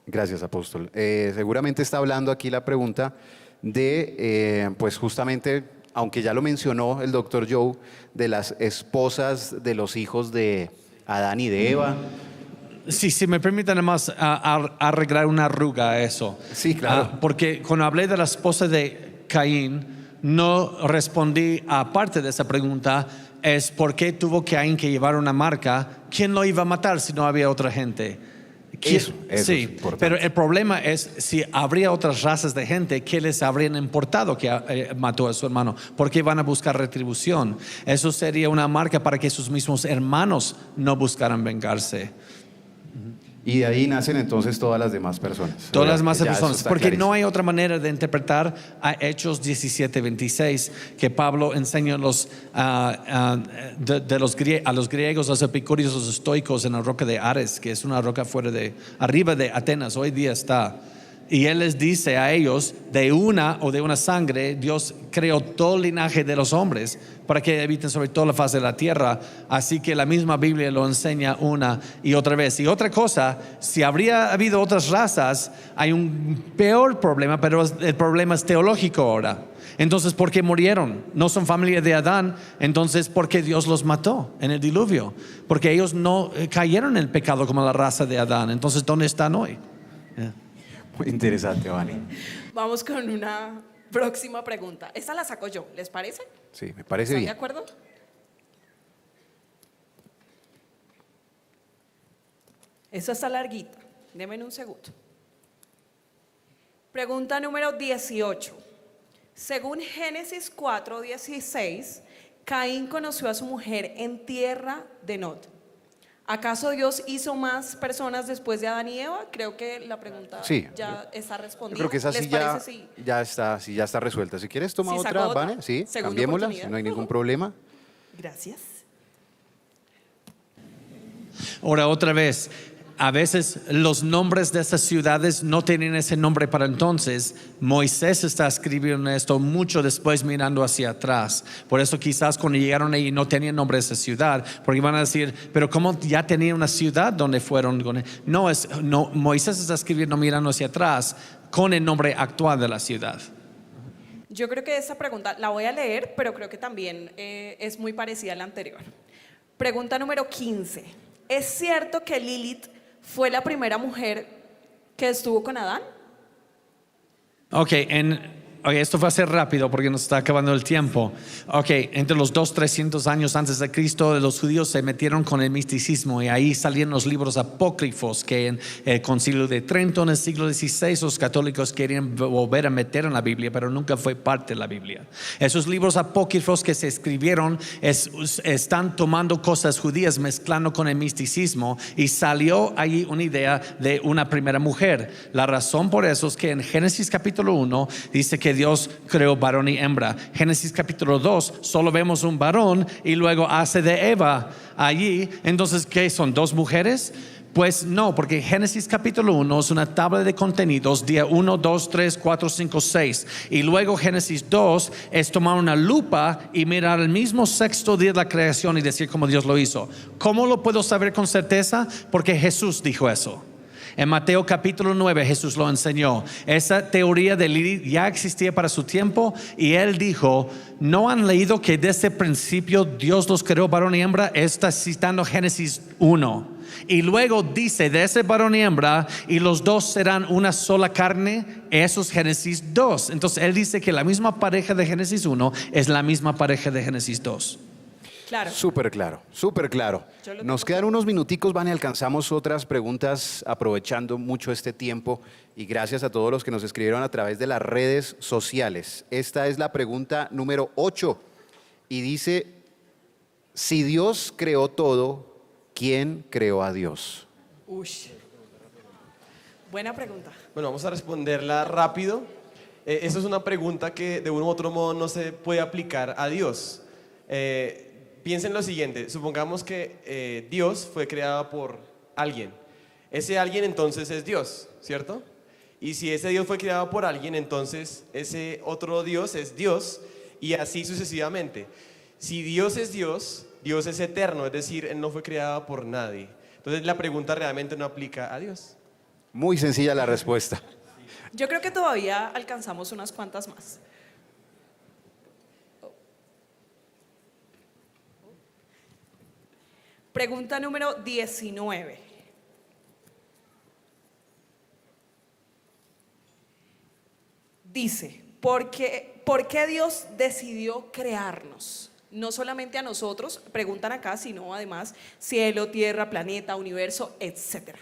Gracias, apóstol. Seguramente está hablando aquí la pregunta de, pues justamente aunque ya lo mencionó el doctor Joe, de las esposas de los hijos de Adán y de Eva. Sí, si me permiten además arreglar una arruga a eso. Sí, claro. Porque cuando hablé de la esposa de Caín, no respondí a parte de esa pregunta, es por qué tuvo Caín que llevar una marca. ¿Quién lo iba a matar si no había otra gente? Eso es sí, importante. pero el problema es si habría otras razas de gente que les habrían importado que mató a su hermano, porque van a buscar retribución. Eso sería una marca para que sus mismos hermanos no buscaran vengarse. Y de ahí nacen entonces todas las demás personas. Todas las demás Ya, eso personas, está porque clarísimo. no hay otra manera de interpretar a Hechos 17:26 que Pablo enseña a los griegos, los epicúreos, los estoicos en la roca de Ares, que es una roca arriba de Atenas, hoy día está. Y él les dice a ellos, de una sangre, Dios creó todo el linaje de los hombres para que habiten sobre toda la faz de la tierra. Así que la misma Biblia lo enseña una y otra vez. Y otra cosa, si habría habido otras razas, hay un peor problema, pero el problema es teológico ahora. Entonces, ¿por qué murieron? No son familia de Adán. Entonces, ¿por qué Dios los mató en el diluvio? Porque ellos no cayeron en el pecado como la raza de Adán. Entonces, ¿dónde están hoy? Muy interesante, Vani. Vamos con una próxima pregunta. Esta la saco yo, ¿les parece? Sí, me parece ¿Están bien. de acuerdo? Esta está larguita. Denme un segundo. Pregunta número 18. Según Génesis 4:16, Caín conoció a su mujer en tierra de Nod. ¿Acaso Dios hizo más personas después de Adán y Eva? Creo que la pregunta Sí, ya está Yo respondida. creo que esa ¿Les sí ya, parece? Sí. ya está resuelta. Si quieres, toma Sí, otra, saco otra. Vane. Sí, Segunda cambiémosla, oportunidad. no hay ningún problema. Gracias. Ahora otra vez, a veces los nombres de esas ciudades no tienen ese nombre para entonces. Moisés está escribiendo esto mucho después mirando hacia atrás. Por eso quizás cuando llegaron ahí no tenían nombre de esa ciudad, porque van a decir, pero ¿cómo ya tenía una ciudad donde fueron? No, Moisés está escribiendo mirando hacia atrás con el nombre actual de la ciudad. Yo creo que esta pregunta la voy a leer, pero creo que también es muy parecida a la anterior. Pregunta número 15. ¿Es cierto que Lilith fue la primera mujer que estuvo con Adán? Ok, esto va a ser rápido porque nos está acabando el tiempo. Ok, entre los 300 años antes de Cristo, los judíos se metieron con el misticismo y ahí salieron los libros apócrifos que en el Concilio de Trento en el siglo XVI los católicos querían volver a meter en la Biblia, pero nunca fue parte de la Biblia. Esos libros apócrifos que se escribieron están tomando cosas judías, mezclando con el misticismo y salió ahí una idea de una primera mujer. La razón por eso es que en Génesis capítulo 1 dice que Dios creó varón y hembra. Génesis capítulo 2 solo vemos un varón y luego hace de Eva allí. Entonces, ¿qué son? ¿Dos mujeres? Pues no, porque Génesis capítulo 1 es una tabla de contenidos, día 1, 2, 3, 4, 5, 6. Y luego Génesis 2 es tomar una lupa y mirar el mismo sexto día de la creación y decir cómo Dios lo hizo. ¿Cómo lo puedo saber con certeza? Porque Jesús dijo eso. En Mateo capítulo 9 Jesús lo enseñó. Esa teoría de Lilith ya existía para su tiempo y él dijo, ¿no han leído que desde el principio Dios los creó varón y hembra? Está citando Génesis 1 y luego dice de ese varón y hembra y los dos serán una sola carne. Eso es Génesis 2. Entonces él dice que la misma pareja de Génesis 1 es la misma pareja de Génesis 2. Claro. Súper claro, súper claro. Yo lo Nos tengo quedan unos minuticos, Vane, alcanzamos otras preguntas aprovechando mucho este tiempo y gracias a todos los que nos escribieron a través de las redes sociales. Esta es la pregunta número 8 y dice, si Dios creó todo, ¿quién creó a Dios? Uy. Buena pregunta. Bueno, vamos a responderla rápido. Esa es una pregunta que de uno u otro modo no se puede aplicar a Dios. Piensen lo siguiente, supongamos que Dios fue creado por alguien. Ese alguien entonces es Dios, ¿cierto? Y si ese Dios fue creado por alguien, entonces ese otro Dios es Dios y así sucesivamente. Si Dios es Dios, Dios es eterno, es decir, Él no fue creado por nadie. Entonces la pregunta realmente no aplica a Dios. Muy sencilla la respuesta. Yo creo que todavía alcanzamos unas cuantas más. Pregunta número 19. Dice, ¿por qué Dios decidió crearnos? No solamente a nosotros, preguntan acá, sino además cielo, tierra, planeta, universo, etc.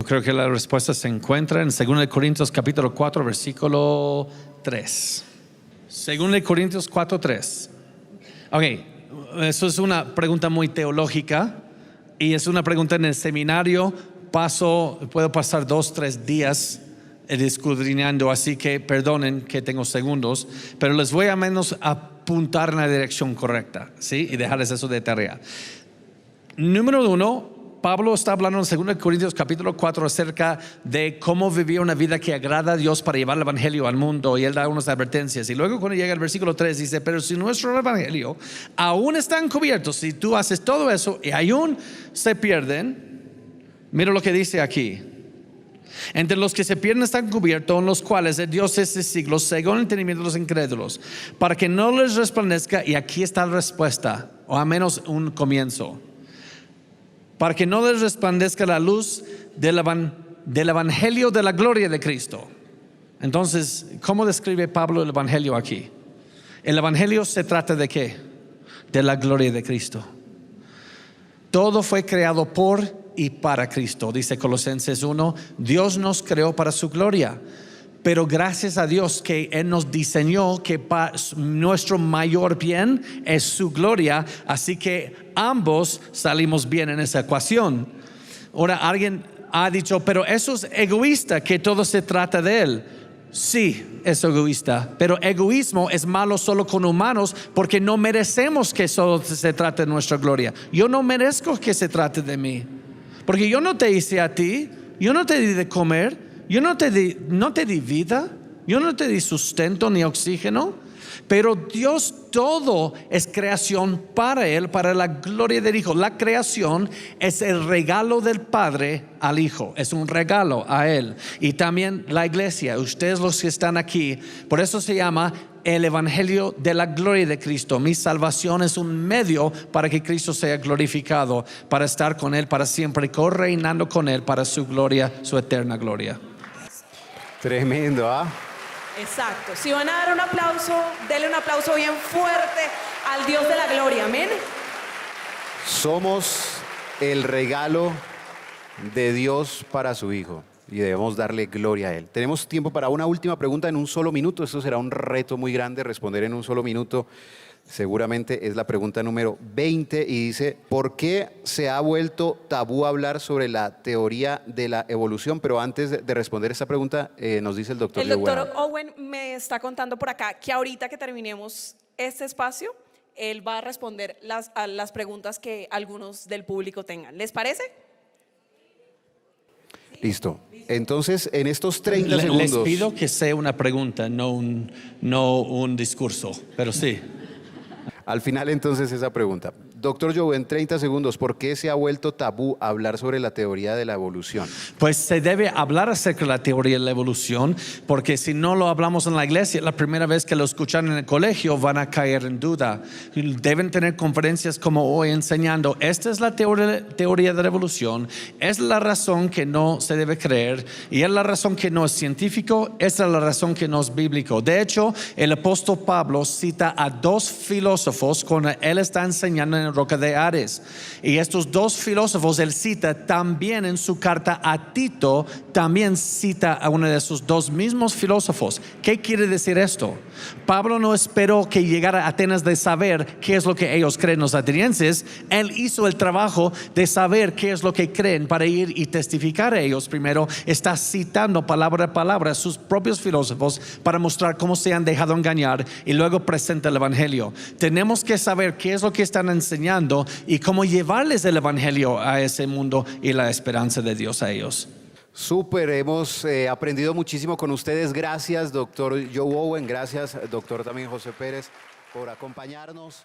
Yo creo que la respuesta se encuentra en 2 Corintios capítulo 4, versículo 3. 2 Corintios 4, 3. Ok, eso es una pregunta muy teológica y es una pregunta en el seminario. Puedo pasar 2-3 días escudriñando, así que perdonen que tengo segundos, pero les voy a menos apuntar en la dirección correcta, ¿sí? Y dejarles eso de tarea. Número 1, Pablo está hablando en 2 Corintios capítulo 4 acerca de cómo vivir una vida que agrada a Dios para llevar el evangelio al mundo, y él da unas advertencias. Y luego cuando llega al versículo 3 dice, pero si nuestro evangelio aún está encubierto, si tú haces todo eso y aún se pierden, mira lo que dice aquí. Entre los que se pierden están cubiertos, en los cuales el Dios de este siglo cegó el entendimiento de los incrédulos, para que no les resplandezca, y aquí está la respuesta, o al menos un comienzo, para que no les resplandezca la luz del evangelio de la gloria de Cristo. Entonces, ¿cómo describe Pablo el evangelio aquí? El evangelio se trata de ¿qué? De la gloria de Cristo. Todo fue creado por y para Cristo. Dice Colosenses 1, Dios nos creó para su gloria, pero gracias a Dios que Él nos diseñó que nuestro mayor bien es su gloria, así que ambos salimos bien en esa ecuación. Ahora alguien ha dicho, pero eso es egoísta, que todo se trata de Él. Sí, es egoísta, pero egoísmo es malo solo con humanos, porque no merecemos que solo se trate de nuestra gloria. Yo no merezco que se trate de mí, porque yo no te hice a ti, yo no te di de comer, yo no te di vida, yo no te di sustento ni oxígeno. Pero Dios, todo es creación para Él, para la gloria del Hijo. La creación es el regalo del Padre al Hijo, es un regalo a Él. Y también la iglesia, ustedes los que están aquí, por eso se llama el evangelio de la gloria de Cristo. Mi salvación es un medio para que Cristo sea glorificado, para estar con Él para siempre, correinando con Él para su gloria, su eterna gloria. Tremendo, ¿ah? Exacto. Si van a dar un aplauso, denle un aplauso bien fuerte al Dios de la gloria. Amén. Somos el regalo de Dios para su Hijo y debemos darle gloria a Él. Tenemos tiempo para una última pregunta en un solo minuto. Esto será un reto muy grande, responder en un solo minuto. Seguramente es la pregunta número 20 y dice, ¿por qué se ha vuelto tabú hablar sobre la teoría de la evolución? Pero antes de responder esta pregunta, nos dice el doctor Owen me está contando por acá que ahorita que terminemos este espacio, él va a responder a las preguntas que algunos del público tengan. ¿Les parece? Listo. Entonces, en estos 30 Les segundos... pido que sea una pregunta, no un discurso, pero sí. Al final, entonces, esa pregunta. Doctor Joe, en 30 segundos, ¿por qué se ha vuelto tabú hablar sobre la teoría de la evolución? Pues se debe hablar acerca de la teoría de la evolución, porque si no lo hablamos en la iglesia, la primera vez que lo escuchan en el colegio van a caer en duda. Deben tener conferencias como hoy enseñando, esta es la teoría de la evolución, es la razón que no se debe creer, y es la razón que no es científico, esa es la razón que no es bíblico. De hecho, el apóstol Pablo cita a dos filósofos cuando él está enseñando en Roca de Ares, y estos dos filósofos él cita también en su carta a Tito, también cita a uno de esos dos mismos filósofos. ¿Qué quiere decir esto? Pablo no esperó que llegara a Atenas de saber qué es lo que ellos creen los atenienses. Él hizo el trabajo de saber qué es lo que creen para ir y testificar a ellos. Primero está citando palabra a palabra a sus propios filósofos para mostrar cómo se han dejado engañar, y luego presenta el evangelio. Tenemos que saber qué es lo que están enseñando y cómo llevarles el evangelio a ese mundo y la esperanza de Dios a ellos. Súper, hemos aprendido muchísimo con ustedes. Gracias, doctor Joe Owen. Gracias, doctor también José Pérez, por acompañarnos.